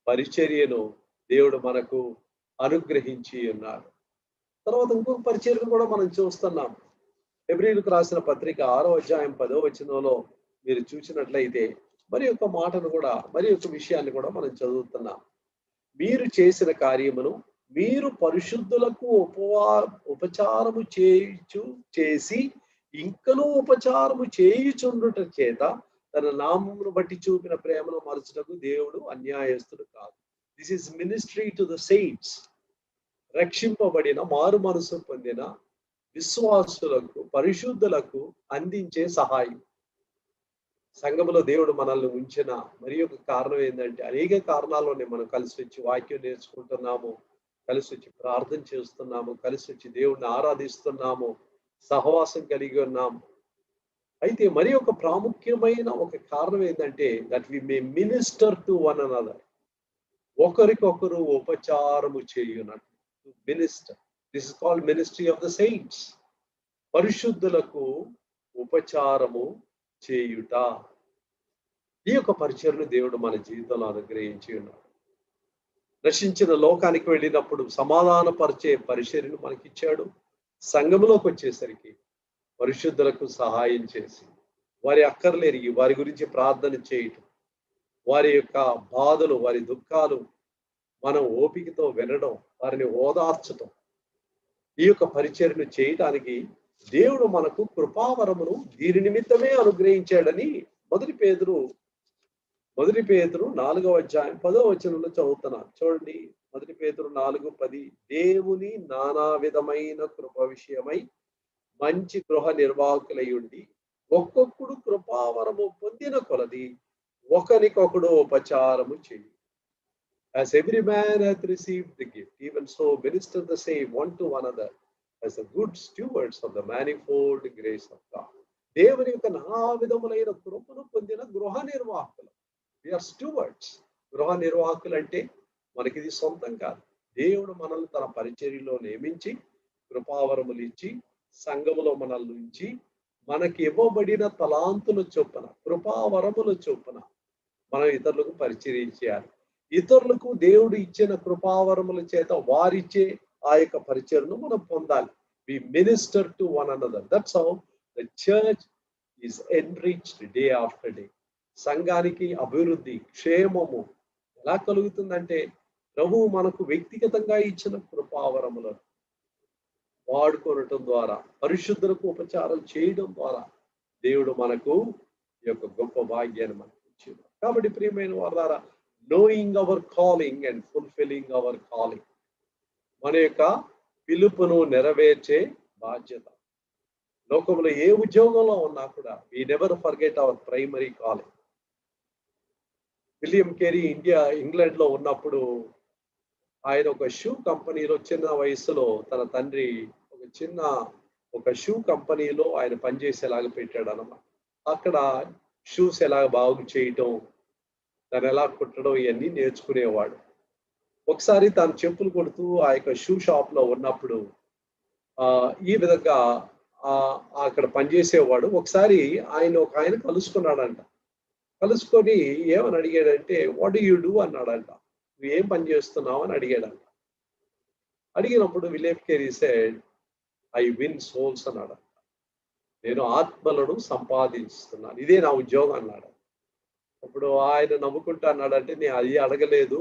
పరిచర్యను దేవుడు మనకు అనుగ్రహించి ఉన్నారు. తర్వాత ఇంకొక పరిచర్యను కూడా మనం చూస్తున్నాం. హెబ్రీయులకు రాసిన పత్రిక 6వ అధ్యాయం 10వ వచనంలో మీరు చూసినట్లయితే మరి యొక్క మాటను కూడా, మరి యొక్క విషయాన్ని కూడా మనం చదువుతున్నాం. మీరు చేసిన కార్యమును మీరు పరిశుద్ధులకు ఉపచారము చేసి ఇంకనూ ఉపచారము చేయుచుండుట చేత తన నామమును బట్టి చూపిన ప్రేమను మరచుటకు దేవుడు అన్యాయస్తుడు కాదు. This is ministry to the saints. రక్షింపబడిన, మారు మనసు పొందిన విశ్వాసులకు, పరిశుద్ధులకు అందించే సహాయం. సంఘములో దేవుడు మనల్ని ఉంచిన మరి ఒక కారణం ఏంటంటే అనేక కారణాల్లోనే మనం కలిసి వచ్చి వాక్యం నేర్చుకుంటున్నాము, కలిసి వచ్చి ప్రార్థన చేస్తున్నాము, కలిసి వచ్చి దేవుడిని ఆరాధిస్తున్నాము, సహవాసం కలిగి ఉన్నాము. అయితే మరి ఒక ప్రాముఖ్యమైన ఒక కారణం ఏంటంటే that we may minister to one another. ఒకరికొకరు ఉపచారము చేయునట్లు. Minister, this is called ministry of the saints. పరిశుద్ధులకు ఉపచారము చేయుట. ఈ యొక్క పరిచర్ను దేవుడు మన జీవితంలో అనుగ్రహించి ఉన్నాడు. నశించిన లోకానికి వెళ్ళినప్పుడు సమాధానపరిచే పరిచర్యను మనకిచ్చాడు. సంఘములోకి వచ్చేసరికి పరిశుద్ధులకు సహాయం చేసి వారి అక్కర్లేరిగి వారి గురించి ప్రార్థన చేయటం, వారి యొక్క బాధలు, వారి దుఃఖాలు మనం ఓపికతో వినడం, వారిని ఓదార్చటం, ఈ యొక్క పరిచర్యను చేయటానికి దేవుడు మనకు కృపావరమును దీని నిమిత్తమే అనుగ్రహించాడని మొదటి పేతురు 4వ అధ్యాయం 10వ వచనంలో చదువుతున్నాను. చూడండి, మొదటి పేతురు 4:10, దేవుని నానా విధమైన కృప విషయమై మంచి గృహ నిర్వాహకులై ఉండి ఒక్కొక్కడు కృపావరము పొందిన కొలది ఒకరికొకడు ఉపచారము చేయి. As every man hath received the gift, even so minister the same one to another as the good stewards of the manifold grace of God. దేవుని యొక్క నానా విధములైన కృపను పొందిన గృహ నిర్వాహకులు. We are stewards. గృహ నిర్వాహకులు అంటే మనకి ఇది సొంతం కాదు. దేవుడు మనల్ని తన పరిచర్యలో నియమించి కృపావరములు ఇచ్చి సంఘములో మనల్ని ఉంచి మనకి ఇవ్వబడిన తలాంతుల చొప్పున కృపావరముల చొప్పున మనం ఇతరులకు పరిచర్య చేయాలి. ఇతరులకు దేవుడు ఇచ్చిన కృపావరముల చేత వారిచ్చే ఆ యొక్క పరిచర్యను మనం పొందాలి. We minister to one another. That's how the church is enriched day after day. సంఘానికి అభివృద్ధి, క్షేమము ఎలా కలుగుతుందంటే ప్రభువు మనకు వ్యక్తిగతంగా ఇచ్చిన కృపావరములను వాడుకోవటం ద్వారా, పరిశుద్ధులకు ఉపచారం చేయడం ద్వారా దేవుడు మనకు ఈ యొక్క గొప్ప భాగ్యాన్ని మనకు ఇచ్చింది. కాబట్టి ప్రియమైన వారులారా, knowing our calling and fulfilling our calling, మన యొక్క పిలుపును నెరవేర్చే బాధ్యత. లోకంలో ఏ ఉద్యోగంలో ఉన్నా కూడా we never forget our primary calling. William Carey England లో ఉన్నప్పుడు ఆయన ఒక షూ కంపెనీలో చిన్న వయసులో తన తండ్రి ఒక షూ కంపెనీలో ఆయన పనిచేసేలాగా పెట్టాడు అన్నమాట. అక్కడ షూస్ ఎలా బాగు చేయటం, దాన్ని ఎలా కుట్టడం ఇవన్నీ నేర్చుకునేవాడు. ఒకసారి తాను చెప్పులు కొడుతూ ఆ యొక్క షూ షాప్ లో ఉన్నప్పుడు ఈ విధంగా అక్కడ పనిచేసేవాడు. ఒకసారి ఒక ఆయన కలుసుకున్నాడంట. కలుసుకొని ఏమని అడిగాడంటే, వాట్ డు యూ డూ అన్నాడంట. నువ్వు ఏం పని చేస్తున్నావు అని అడిగాడంట. అడిగినప్పుడు William Carey said, I win souls అన్నాడంట. నేను ఆత్మలను సంపాదిస్తున్నాను, ఇదే నా ఉద్యోగం అన్నాడు. అప్పుడు ఆయన నవ్వుకుంటా అన్నాడంటే, నేను అది అడగలేదు,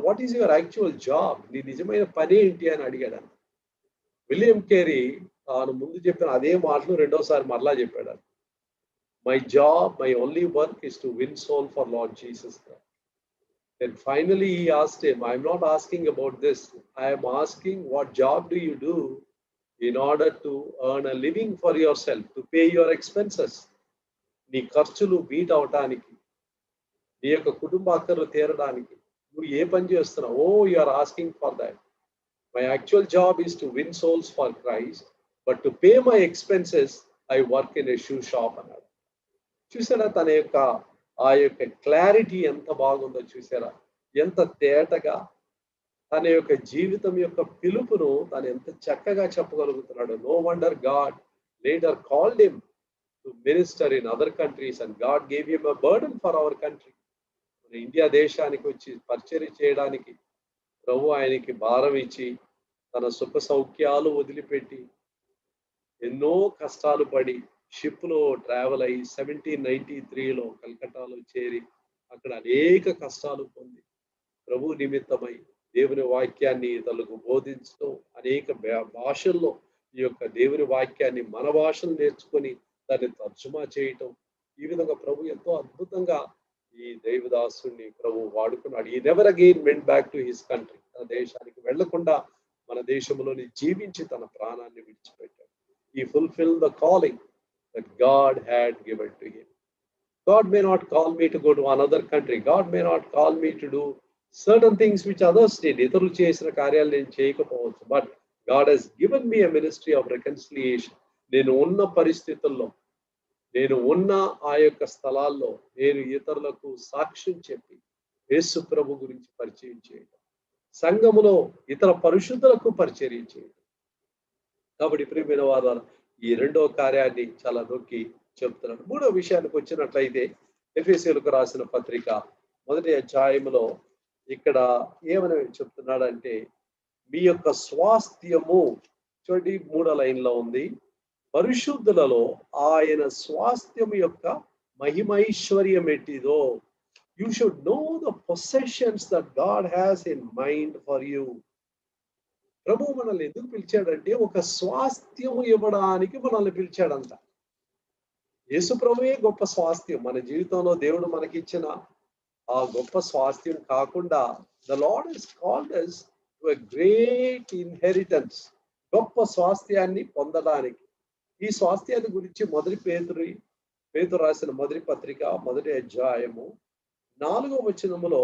what is your actual job, నీ నిజమైన పని ఏంటి అని అడిగాడు. విలియం కేరీ తాను ముందు చెప్పిన అదే మాటలు రెండోసారి మరలా చెప్పాడు. My job, my only work is to win soul for Lord Jesus Christ. Then finally he asked him, I am not asking about this, I am asking what job do you do in order to earn a living for yourself, to pay your expenses. నీ ఖర్చులు meet అవటానికి, నీ యొక్క కుటుంబ అక్కర్లు తీరడానికి నువ్వు ఏ పని చేస్తున్నావు? Oh, you are asking for that. My actual job is to win souls for Christ, but to pay my expenses I work in a shoe shop అన్నాడు. చూసారా తన యొక్క ఆ యొక్క క్లారిటీ ఎంత బాగుందో చూసారా, ఎంత తేటగా తన యొక్క జీవితం యొక్క పిలుపును తను ఎంత చక్కగా చెప్పగలుగుతున్నాడు. No wonder God later called him to minister in other countries and God gave him a burden for our country. మన ఇండియా దేశానికి వచ్చి పరిచర్య చేయడానికి ప్రభు ఆయనకి భారం ఇచ్చి తన సుఖ సౌఖ్యాలు వదిలిపెట్టి ఎన్నో కష్టాలు పడి షిప్లో ట్రావెల్ అయ్యి 1793లో కల్కట్టాలో చేరి అక్కడ అనేక కష్టాలు పొంది ప్రభు నిమిత్తమై దేవుని వాక్యాన్ని ఇతరులకు బోధించడం, అనేక భాషల్లో ఈ యొక్క దేవుని వాక్యాన్ని మన భాషలు నేర్చుకొని దాన్ని తర్జుమా చేయటం, ఈ విధంగా ప్రభు ఎంతో అద్భుతంగా ఈ దేవదాసుని ప్రభు వాడుకున్నాడు. ఈ never again went back to his country. తన దేశానికి వెళ్లకుండా మన దేశంలోని జీవించి తన ప్రాణాన్ని విడిచిపెట్టాడు. He fulfilled the calling that God had given to him. God may not call me to go to another country. God may not call me to do certain things which others did. ఇతరులు చేసిన కార్యాలు నేను చేయకపోవచ్చు. But God has given me a ministry of reconciliation. నేను ఉన్న పరిస్థితుల్లో, నేను ఉన్న ఆ యొక్క స్థలాల్లో నేను ఇతరులకు సాక్ష్యం చెప్పి యేసు ప్రభు గురించి పరిచయం చేయడం, సంఘములో ఇతర పరిశుద్ధులకు పరిచర్య చేయడం. కాబట్టి ప్రియమైన వారు ఈ రెండో కార్యాన్ని చాలా నొక్కి చెప్తున్నాడు. మూడో విషయానికి వచ్చినట్లయితే ఎఫెసీయులకు రాసిన పత్రిక 1వ అధ్యాయంలో ఇక్కడ ఏమని చెప్తున్నాడంటే మీ యొక్క స్వాస్థ్యము, చూడండి 3వ లైన్లో ఉంది, పరిశుద్ధులలో ఆయన స్వాస్థ్యము యొక్క మహిమైశ్వర్యం ఎట్టిదో. You should know the possessions that God has in mind for you. ప్రభు మనల్ని ఎందుకు పిలిచాడంటే ఒక స్వాస్థ్యము ఇవ్వడానికి మనల్ని పిలిచాడంట. యేసు ప్రభువే గొప్ప స్వాస్థ్యం. మన జీవితంలో దేవుడు మనకిచ్చిన ఆ గొప్ప స్వాస్థ్యం కాకుండా the lord has called us to a great inheritance, గొప్ప స్వాస్థ్యాన్ని పొందడానికి. ఈ స్వాస్థ్యాన్ని గురించి పేతురు రాసిన మొదటి పత్రిక 1వ అధ్యాయము 4వ వచనములో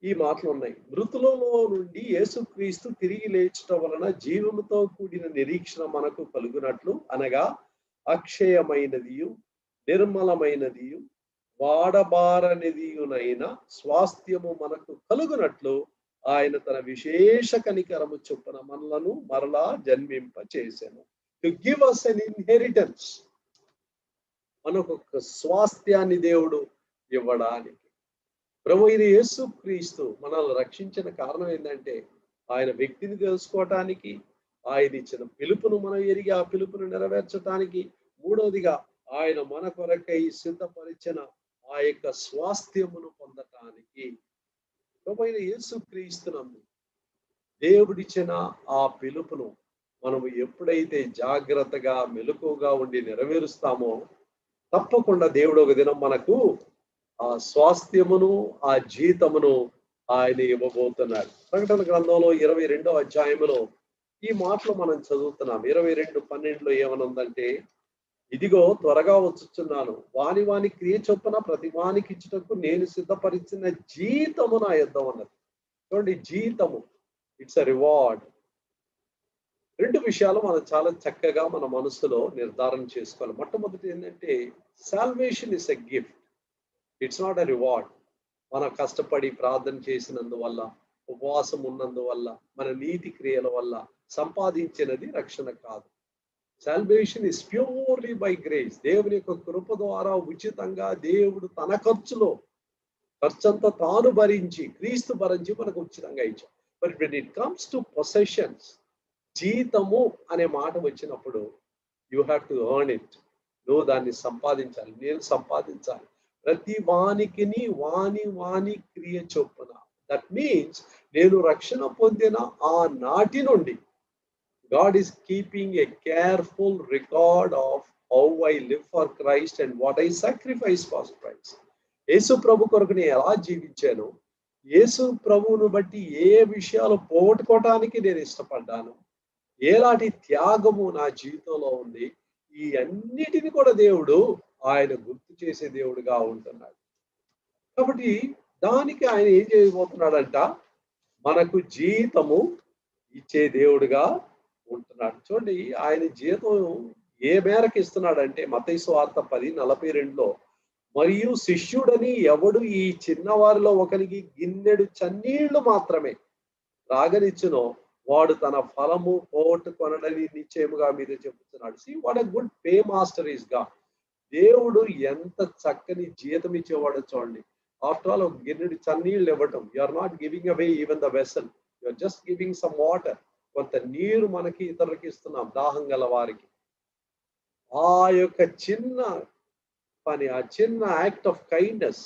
ఈ మాటలు ఉన్నాయి. మృతులలో నుండి యేసుక్రీస్తు తిరిగి లేచటం వలన జీవముతో కూడిన నిరీక్షణ మనకు కలుగునట్లు, అనగా అక్షయమైనదియు నిర్మలమైనదియు వాడబారనిదియునైన స్వాస్థ్యము మనకు కలుగునట్లు ఆయన తన విశేష కనికరము చొప్పున మనలను మరలా జన్మింప చేసెను. To give us an inheritance, మనకు ఒక స్వాస్థ్యాన్ని దేవుడు ఇవ్వడానికి. ప్రభు అయిన యేసు క్రీస్తు మనల్ని రక్షించిన కారణం ఏంటంటే ఆయన వ్యక్తిని తెలుసుకోవటానికి, ఆయన ఇచ్చిన పిలుపును మనం ఎరిగి ఆ పిలుపును నెరవేర్చడానికి, మూడవదిగా ఆయన మన కొరకై సిద్ధపరిచిన ఆ యొక్క స్వాస్థ్యమును పొందటానికి. ప్రభు అయిన యేసు క్రీస్తునందు దేవుడిచ్చిన ఆ పిలుపును మనము ఎప్పుడైతే జాగ్రత్తగా మెలకువగా ఉండి నెరవేరుస్తామో తప్పకుండా దేవుడు ఒక దినం మనకు ఆ స్వాస్థ్యమును ఆ జీతమును ఆయన ఇవ్వబోతున్నాడు. ప్రకటన గ్రంథంలో 22వ అధ్యాయములో ఈ మాటలు మనం చదువుతున్నాం. 22:12 ఏమనుందంటే, ఇదిగో త్వరగా వచ్చుచున్నాను, వాని క్రియ చొప్పున ప్రతి వానికి ఇచ్చుటకు నేను సిద్ధపరిచిన జీతము నా యొద్ద ఉన్నది. చూడండి, జీతము, ఇట్స్ అ రివార్డ్. 2 విషయాలు మనం చాలా చక్కగా మన మనసులో నిర్ధారణ చేసుకోవాలి. మొట్టమొదటి ఏంటంటే, salvation is a gift, it's not a reward. మనం కష్టపడి ప్రార్థన చేసినందువల్ల, ఉపవాసం ఉన్నందువల్ల, మన నీతి క్రియల వల్ల సంపాదించినది రక్షణ కాదు. Salvation is purely by grace. దేవుని యొక్క కృప ద్వారా ఉచితంగా దేవుడు తన ఖర్చంతా తాను భరించి, క్రీస్తు భరించి మనకు ఉచితంగా ఇచ్చాడు. But when it comes to possessions, జీతము అనే మాట వచ్చినప్పుడు you have to earn it. నువ్వు దాన్ని సంపాదించాలి, నేను సంపాదించాలి. ప్రతి వానికి వాని క్రియ చొప్పున. దట్ మీన్స్ నేను రక్షణ పొందిన ఆ నాటి నుండి God is keeping a careful record of how I live for Christ and what I sacrifice for Christ. యేసు ప్రభు కొరకు నేను ఎలా జీవించాను, యేసు ప్రభువును బట్టి ఏ విషయాలు పోగొట్టుకోవటానికి నేను ఇష్టపడ్డాను, ఎలాంటి త్యాగము నా జీవితంలో ఉంది, ఈ అన్నిటిని కూడా దేవుడు ఆయన గుర్తు చేసే దేవుడుగా ఉంటున్నాడు. కాబట్టి దానికి ఆయన ఏం చేయబోతున్నాడంట, మనకు జీతము ఇచ్చే దేవుడుగా ఉంటున్నాడు. చూడండి, ఆయన జీతం ఏ మేరకు ఇస్తున్నాడంటే, మత్తయి సువార్త 10:42లో, మరియు శిష్యుడని ఎవడు ఈ చిన్నవారిలో ఒకరికి గిన్నెడు చన్నీళ్లు మాత్రమే త్రాగనిచ్చునో వాడు తన ఫలము పోగొట్టుకొనడని నిశ్చయముగా మీరే చెబుతున్నాడు. See what a good pay master is God. దేవుడు ఎంత చక్కని జీతం ఇచ్చేవాడో చూడండి. ఆఫ్టర్ ఆల్ ఒక గిన్నెడు చన్నీళ్ళు ఇవ్వటం, you are not giving away even the vessel, you are just giving some water. కొంత నీరు మనకి ఇతరులకి ఇస్తున్నాం, దాహం గల వారికి. ఆ యొక్క చిన్న పని, ఆ చిన్న యాక్ట్ ఆఫ్ కైండ్నెస్,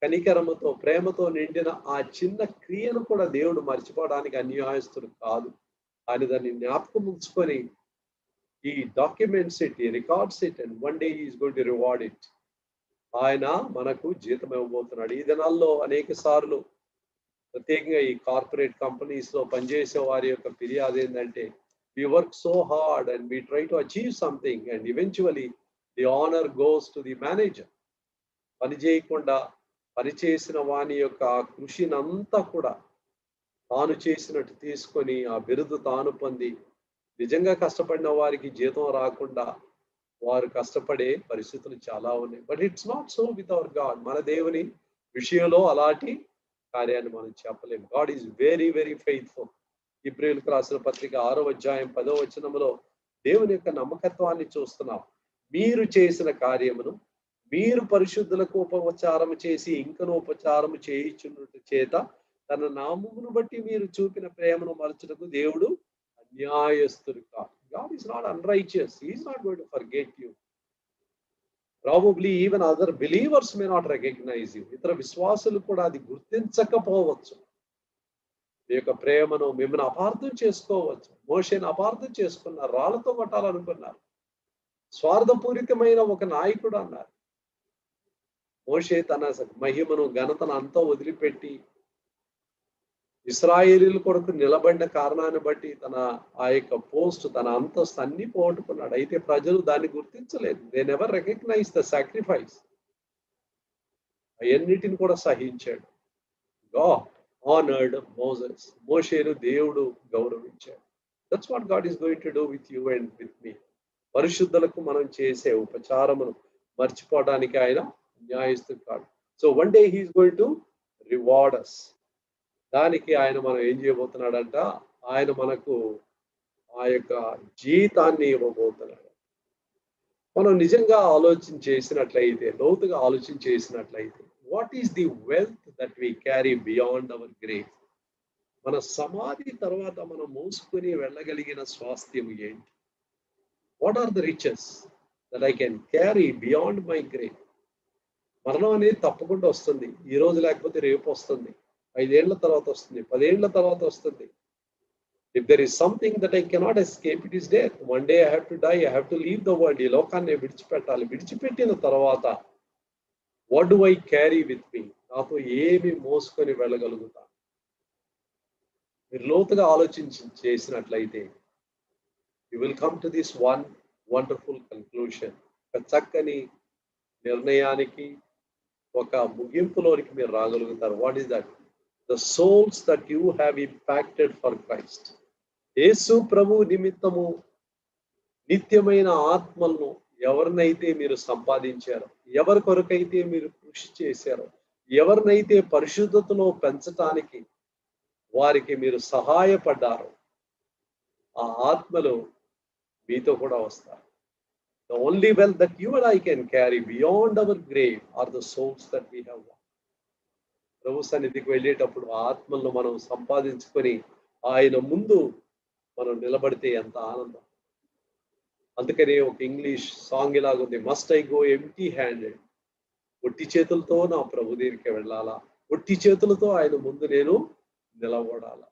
కనికరముతో ప్రేమతో నిండిన ఆ చిన్న క్రియను కూడా దేవుడు మర్చిపోవడానికి అన్యాయస్తుడు కాదు. ఆయన దాన్ని జ్ఞాపకం ఉంచుకొని ఈ డాక్యుమెంట్స్ ఇట్, ఈ records it, and one day is going to reward it. ఆయన మనకు జీతం ఇవ్వబోతున్నాడు. ఈ దినాల్లో అనేక సార్లు ప్రత్యేకంగా ఈ కార్పొరేట్ కంపెనీస్ లో పనిచేసే వారి యొక్క ఫిర్యాదు ఏంటంటే, we work so hard and we try to achieve something and eventually the honour goes to the manager. పని చేయకుండా పనిచేసిన వాని యొక్క కృషినంతా కూడా తాను చేసినట్టు తీసుకొని ఆ బిరుదు తాను పొంది, నిజంగా కష్టపడిన వారికి జీతం రాకుండా వారు కష్టపడే పరిస్థితులు చాలా ఉన్నాయి. But it's not so with our God. మన దేవుని విషయంలో అలాంటి కార్యాన్ని మనం చెప్పలేము. God is very very faithful. హెబ్రీయులకు రాసిన పత్రిక 6వ అధ్యాయం 10వ వచనములో దేవుని యొక్క నమ్మకత్వాన్ని చూస్తున్నాం. మీరు చేసిన కార్యమును మీరు పరిశుద్ధులకు ఉపచారం చేసి ఇంకను ఉపచారం చేయించున్నట్టు చేత తన నామమును బట్టి మీరు చూపిన ప్రేమను మరచుటకు దేవుడు అన్యాయస్తుడు కాదు. God is not unrighteous. He is not going to forget you. Probably even other believers may not recognize you. ఇతర విశ్వాసులు కూడా అది గుర్తించకపోవచ్చు. మీ యొక్క ప్రేమను మిమ్మల్ని అపార్థం చేసుకోవచ్చు. మోషేను అపార్థం చేసుకున్నారు, రాళ్లతో కొట్టాలనుకున్నారు. స్వార్థపూరితమైన ఒక నాయకుడు అన్నారు. మోషే తన మహిమను ఘనతను అంతా వదిలిపెట్టి ఇశ్రాయేలీల కొరకు నిలబడిన కారణాన్ని బట్టి తన ఆ యొక్క పోస్ట్, తన అంతస్తు అన్ని పోగొట్టుకున్నాడు. అయితే ప్రజలు దాన్ని గుర్తించలేదు. They never recognize the sacrifice. అవన్నిటిని కూడా సహించాడు. God honoured Moses. మోషేను దేవుడు గౌరవించాడు. That's what God is going to do with you and with me. పరిశుద్ధులకు మనం చేసే ఉపచారమును మర్చిపోవడానికి ఆయన న్యాయస్థుడు కాదు. So one day he is going to reward us. దానికి ఆయన మనం ఏం చేయబోతున్నాడంట, ఆయన మనకు ఆ యొక్క జీతాన్ని ఇవ్వబోతున్నాడు. మనం నిజంగా ఆలోచన చేసినట్లయితే, లోతుగా ఆలోచన చేసినట్లయితే, what is the wealth that we carry beyond our grave? మన సమాధి తర్వాత మనం మోసుకుని వెళ్ళగలిగిన స్వాస్థ్యం ఏంటి? What are the riches that I can carry beyond my grave? మరణం అనేది తప్పకుండా వస్తుంది. ఈ రోజు లేకపోతే రేపు వస్తుంది, 5 ఏళ్ల తర్వాత వస్తుంది, 10 ఏళ్ల తర్వాత వస్తుంది. If there is something that I cannot escape, it is death. One day I have to die, I have to leave the world. ఈ లోకాన్ని విడిచిపెట్టాలి. విడిచిపెట్టిన తర్వాత what do I carry with me? నాతో ఏమి మోసుకొని వెళ్ళగలుగుతాను? మీరు లోతుగా ఆలోచించి చేసినట్లయితే you will come to this one wonderful conclusion. ఒక చక్కని నిర్ణయానికి, ఒక ముగింపులోనికి మీరు రాగలుగుతారు. What is that? The souls that you have impacted for Christ. యేసు ప్రభు నిమిత్తము నిత్యమైన ఆత్మలను ఎవరినైతే మీరు సంపాదించారో, ఎవరి కొరకైతే మీరు కృషి చేశారో, ఎవరినైతే పరిశుద్ధతలో పెంచటానికి వారికి మీరు సహాయపడ్డారో, ఆ ఆత్మలు మీతో కూడా వస్తారు. The only wealth that you and I can carry beyond our grave are the souls that we have won. ప్రభు సన్నిధికి వెళ్ళేటప్పుడు ఆ ఆత్మలను మనం సంపాదించుకొని ఆయన ముందు మనం నిలబడితే ఎంత ఆనందం. అందుకనే ఒక ఇంగ్లీష్ సాంగ్ ఇలాగుంది, must I go empty handed. ఒట్టి చేతులతో నా ప్రభు దగ్గరికి వెళ్ళాలా, ఒట్టి చేతులతో ఆయన ముందు నేను నిలబడాలా.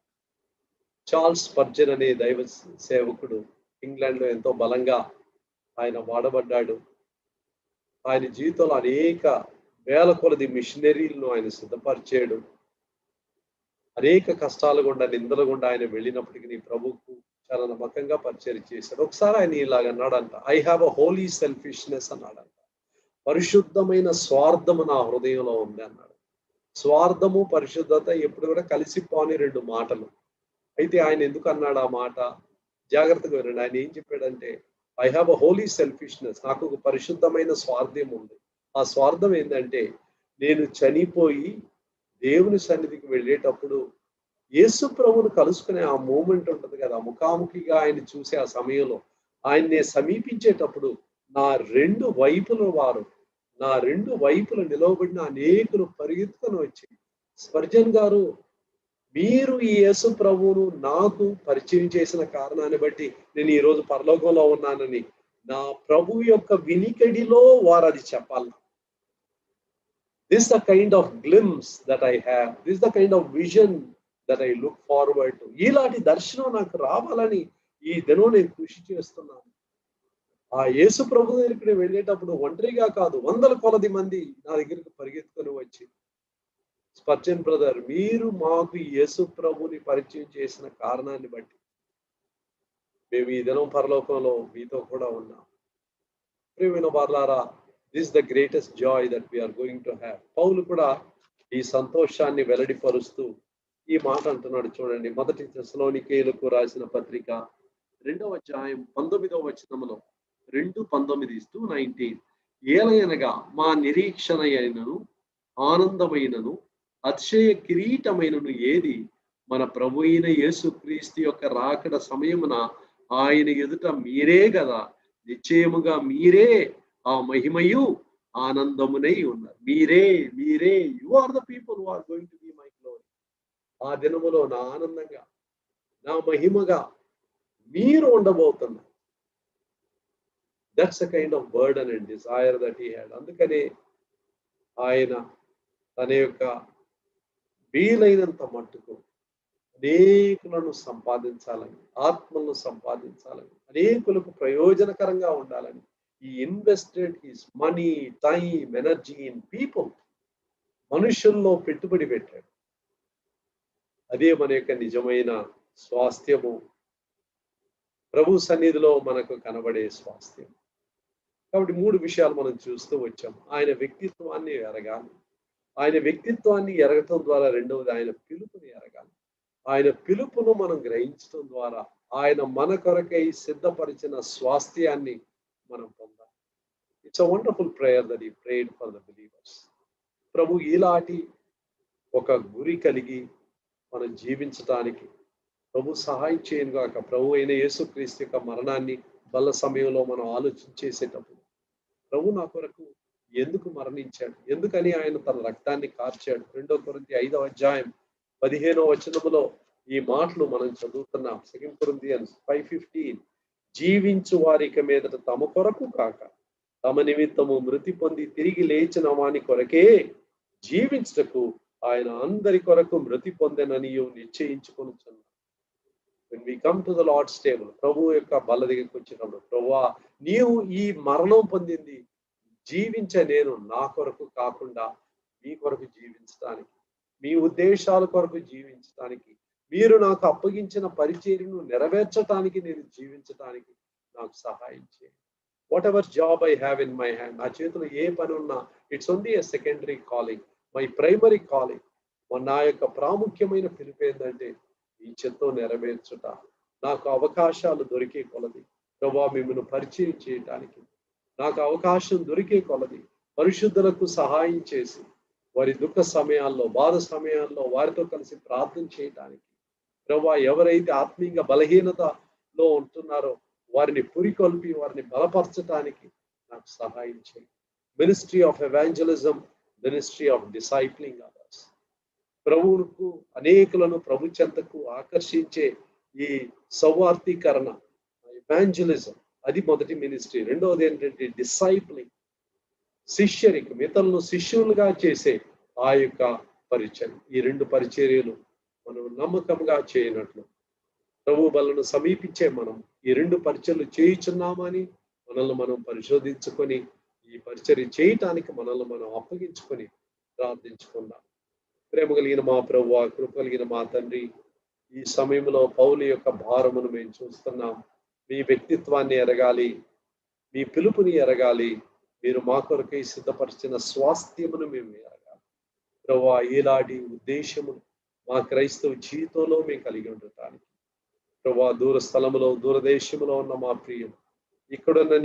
చార్ల్స్ స్పర్జన్ అనే దైవ సేవకుడు ఇంగ్లాండ్ లో ఎంతో బలంగా ఆయన వాడబడ్డాడు. ఆయన జీవితంలో అనేక వేల కొలది మిషనరీలను ఆయన సిద్ధపరిచాడు. అనేక కష్టాలు గుండా, నిందల గుండా ఆయన వెళ్ళినప్పటికీ నీ ప్రభువుకు చాలా నమ్మకంగా పరిచయం చేశాడు. ఒకసారి ఆయన ఇలాగ అన్నాడంట, I have a holy selfishness అన్నాడంట. పరిశుద్ధమైన స్వార్థము నా హృదయంలో ఉంది అన్నాడు. స్వార్థము పరిశుద్ధత ఎప్పుడు కూడా కలిసిపోని 2 మాటలు. అయితే ఆయన ఎందుకు అన్నాడు ఆ మాట? జాగ్రత్తగా వినండి. ఆయన ఏం చెప్పాడంటే, I have a holy selfishness. నాకు ఒక పరిశుద్ధమైన స్వార్థం ఉంది. ఆ స్వార్థం ఏంటంటే, నేను చనిపోయి దేవుని సన్నిధికి వెళ్ళేటప్పుడు యేసు ప్రభువును కలుసుకునే ఆ మూమెంట్ ఉంటుంది కదా, ముఖాముఖిగా ఆయన చూసే ఆ సమయంలో ఆయన్ని సమీపించేటప్పుడు నా 2 వైపుల వారు, నా 2 వైపులు నిలవబడిన అనేకులు పరిగెత్తుకొని వచ్చి, స్పర్జన్ గారు మీరు ఈ యేసు ప్రభువును నాకు పరిచయం చేసిన కారణాన్ని బట్టి నేను ఈరోజు పరలోకంలో ఉన్నానని నా ప్రభు యొక్క వినికిడిలో వారు అది చెప్పాలి. This is the kind of glimpse that I have. This is the kind of vision that I look forward to. ఇలాంటి దర్శనం నాకు రావాలని ఈ దినం నేను కృషి చేస్తున్నాను. ఆ యేసు ప్రభు దగ్గరికి వెళ్ళేటప్పుడు ఒంటరిగా కాదు, 100 కొలది మంది నా దగ్గరికి పరిగెత్తుకొని వచ్చి, స్పర్జన్ బ్రదర్ మీరు మాకు యేసు ప్రభుని పరిచయం చేసిన కారణాన్ని బట్టి మేము ఈ దినం పరలోకంలో మీతో కూడా ఉన్నాం. ప్రియమైన వారలారా, this is the greatest joy that we are going to have. పౌలు కూడా ఈ సంతోషాన్ని వెల్లడిపరుస్తూ ఈ మాట అంటున్నాడు. చూడండి, 1 తెస్సలోనికీయులకు రాసిన పత్రిక 2వ అధ్యాయం 19వ వచనంలో, 2:19-19, ఏలయనగా మా నిరీక్షణ అయినను ఆనందమైనను అతిశయ కిరీటమైనను ఏది? మన ప్రభు అయిన యేసుక్రీస్తు యొక్క రాకడ సమయమున ఆయన ఎదుట మీరే కదా. నిశ్చయముగా మీరే ఆ మహిమయు ఆనందమునై ఉన్నారు. మీరే మీరే you are the people who are going to be my glory. ఆ దినములో నా ఆనందంగా, నా మహిమగా మీరు ఉండబోతున్నారు. That's a kind of burden and desire that he had. అందుకనే ఆయన తన యొక్క వీలైనంత మట్టుకు అనేకులను సంపాదించాలని, ఆత్మలను సంపాదించాలని, అనేకులకు ప్రయోజనకరంగా ఉండాలని ఈ invested his money, time, energy in people. మనుషుల్లో పెట్టుబడి పెట్టాడు. అదే మన యొక్క నిజమైన స్వాస్థ్యము, ప్రభు సన్నిధిలో మనకు కనబడే స్వాస్థ్యం. కాబట్టి 3 విషయాలు మనం చూస్తూ వచ్చాం. ఆయన వ్యక్తిత్వాన్ని ఎరగాలి. ఆయన వ్యక్తిత్వాన్ని ఎరగటం ద్వారా రెండవది ఆయన పిలుపుని ఎరగాలి. ఆయన పిలుపును మనం గ్రహించడం ద్వారా ఆయన మన కొరకై సిద్ధపరిచిన స్వాస్థ్యాన్ని మనం పొందాలి. It's a wonderful prayer that he prayed for the believers. ప్రభు ఇలాంటి ఒక గురి కలిగి మనం జీవించడానికి ప్రభు సహాయం చేయను గాక. ప్రభు అయిన యేసుక్రీస్తు యొక్క మరణాన్ని బల్ల సమయంలో మనం ఆలోచించేసేటప్పుడు ప్రభు నా కొరకు ఎందుకు మరణించాడు, ఎందుకని ఆయన తన రక్తాన్ని కార్చాడు. 2 కొరింథీ 5వ అధ్యాయం 15వ వచనములో ఈ మాటలు మనం చదువుతున్నాం. 2 Corinthians 5:15. జీవించు వారిక మీదట తమ కొరకు కాక తమ నిమిత్తము మృతి పొంది తిరిగి లేచిన వాని కొరకే జీవించుటకు ఆయన అందరి కొరకు మృతి పొందెనని నిశ్చయించుకొనుచున్నాడు. When we come to the Lord's table, ప్రభు యొక్క బల్ల దగ్గరికి వచ్చినప్పుడు, ప్రభువా నీవు ఈ మరణం పొందింది జీవించే నేను నా కొరకు కాకుండా మీ కొరకు జీవించడానికి, మీ ఉద్దేశాల కొరకు జీవించడానికి, మీరు నాకు అప్పగించిన పరిచర్యను నెరవేర్చడానికి, నేను జీవించడానికి నాకు సహాయం చేయండి. What ever job I have in my hand, నా చేతిలో ఏ పని ఉన్నా, it's only a secondary calling. My primary calling, నా యొక్క ప్రాముఖ్యమైన పిలుపు ఏంటంటే ఈ చిత్తం నెరవేర్చుట. నాకు అవకాశాలు దొరికే కొలది ప్రభువా మిమ్మల్ని పరిచయం చేయటానికి నాకు అవకాశం దొరికే కొలది పరిశుద్ధులకు సహాయం చేసి వారి దుఃఖ సమయాల్లో, బాధ సమయాల్లో వారితో కలిసి ప్రార్థన చేయటానికి, ప్రభువా ఎవరైతే ఆత్మీయంగా బలహీనతలో ఉంటున్నారో వారిని పురికొల్పి వారిని బలపరచటానికి నాకు సహాయం చేయండి. Ministry of evangelism, ministry of discipling others. ప్రభువుకు అనేకులను ప్రభు చెంతకు ఆకర్షించే ఈ సౌవార్థీకరణ, ఎవాంజలిజం, అది మొదటి మినిస్ట్రీ. రెండవది ఏంటంటే డిసైప్లింగ్, శిష్యరికం, ఇతరులను శిష్యులుగా చేసే ఆ యొక్క పరిచర్య. ఈ 2 పరిచర్యలు మనం నమ్మకంగా చేయనట్లు ప్రభు బలను సమీపించే మనం ఈ 2 పరిచర్యలు చేయుచున్నామని మనల్ని మనం పరిశోధించుకొని ఈ పరిచర్య చేయటానికి మనల్ని మనం అప్పగించుకొని ప్రార్థించుకుందాం. ప్రేమ కలిగిన మా ప్రభువా, కృప కలిగిన మా తండ్రి, ఈ సమయంలో పౌలు యొక్క భారమును మేము చూస్తున్నాం. మీ వ్యక్తిత్వాన్ని ఎరగాలి, మీ పిలుపుని ఎరగాలి, మీరు మా కొరకై సిద్ధపరిచిన స్వాస్థ్యమును మేము ఎరగాలి. ప్రభువా ఏలాంటి ఉద్దేశమును మా క్రైస్తవ జీవితంలో మేము కలిగి ఉండటానికి, ప్రభువా దూర స్థలములో దూరదేశములో ఉన్న మా ప్రియులు ఇక్కడున్న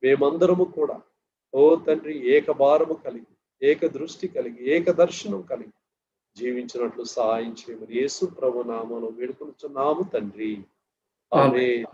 మేమందరము కూడా ఓ తండ్రి ఏక భారము కలిగి, ఏక దృష్టి కలిగి, ఏక దర్శనం కలిగి జీవించినట్లు సహాయం చేయమని యేసు ప్రభు నామములో వేడుకొనుచున్నాము తండ్రి. ఆమేన్.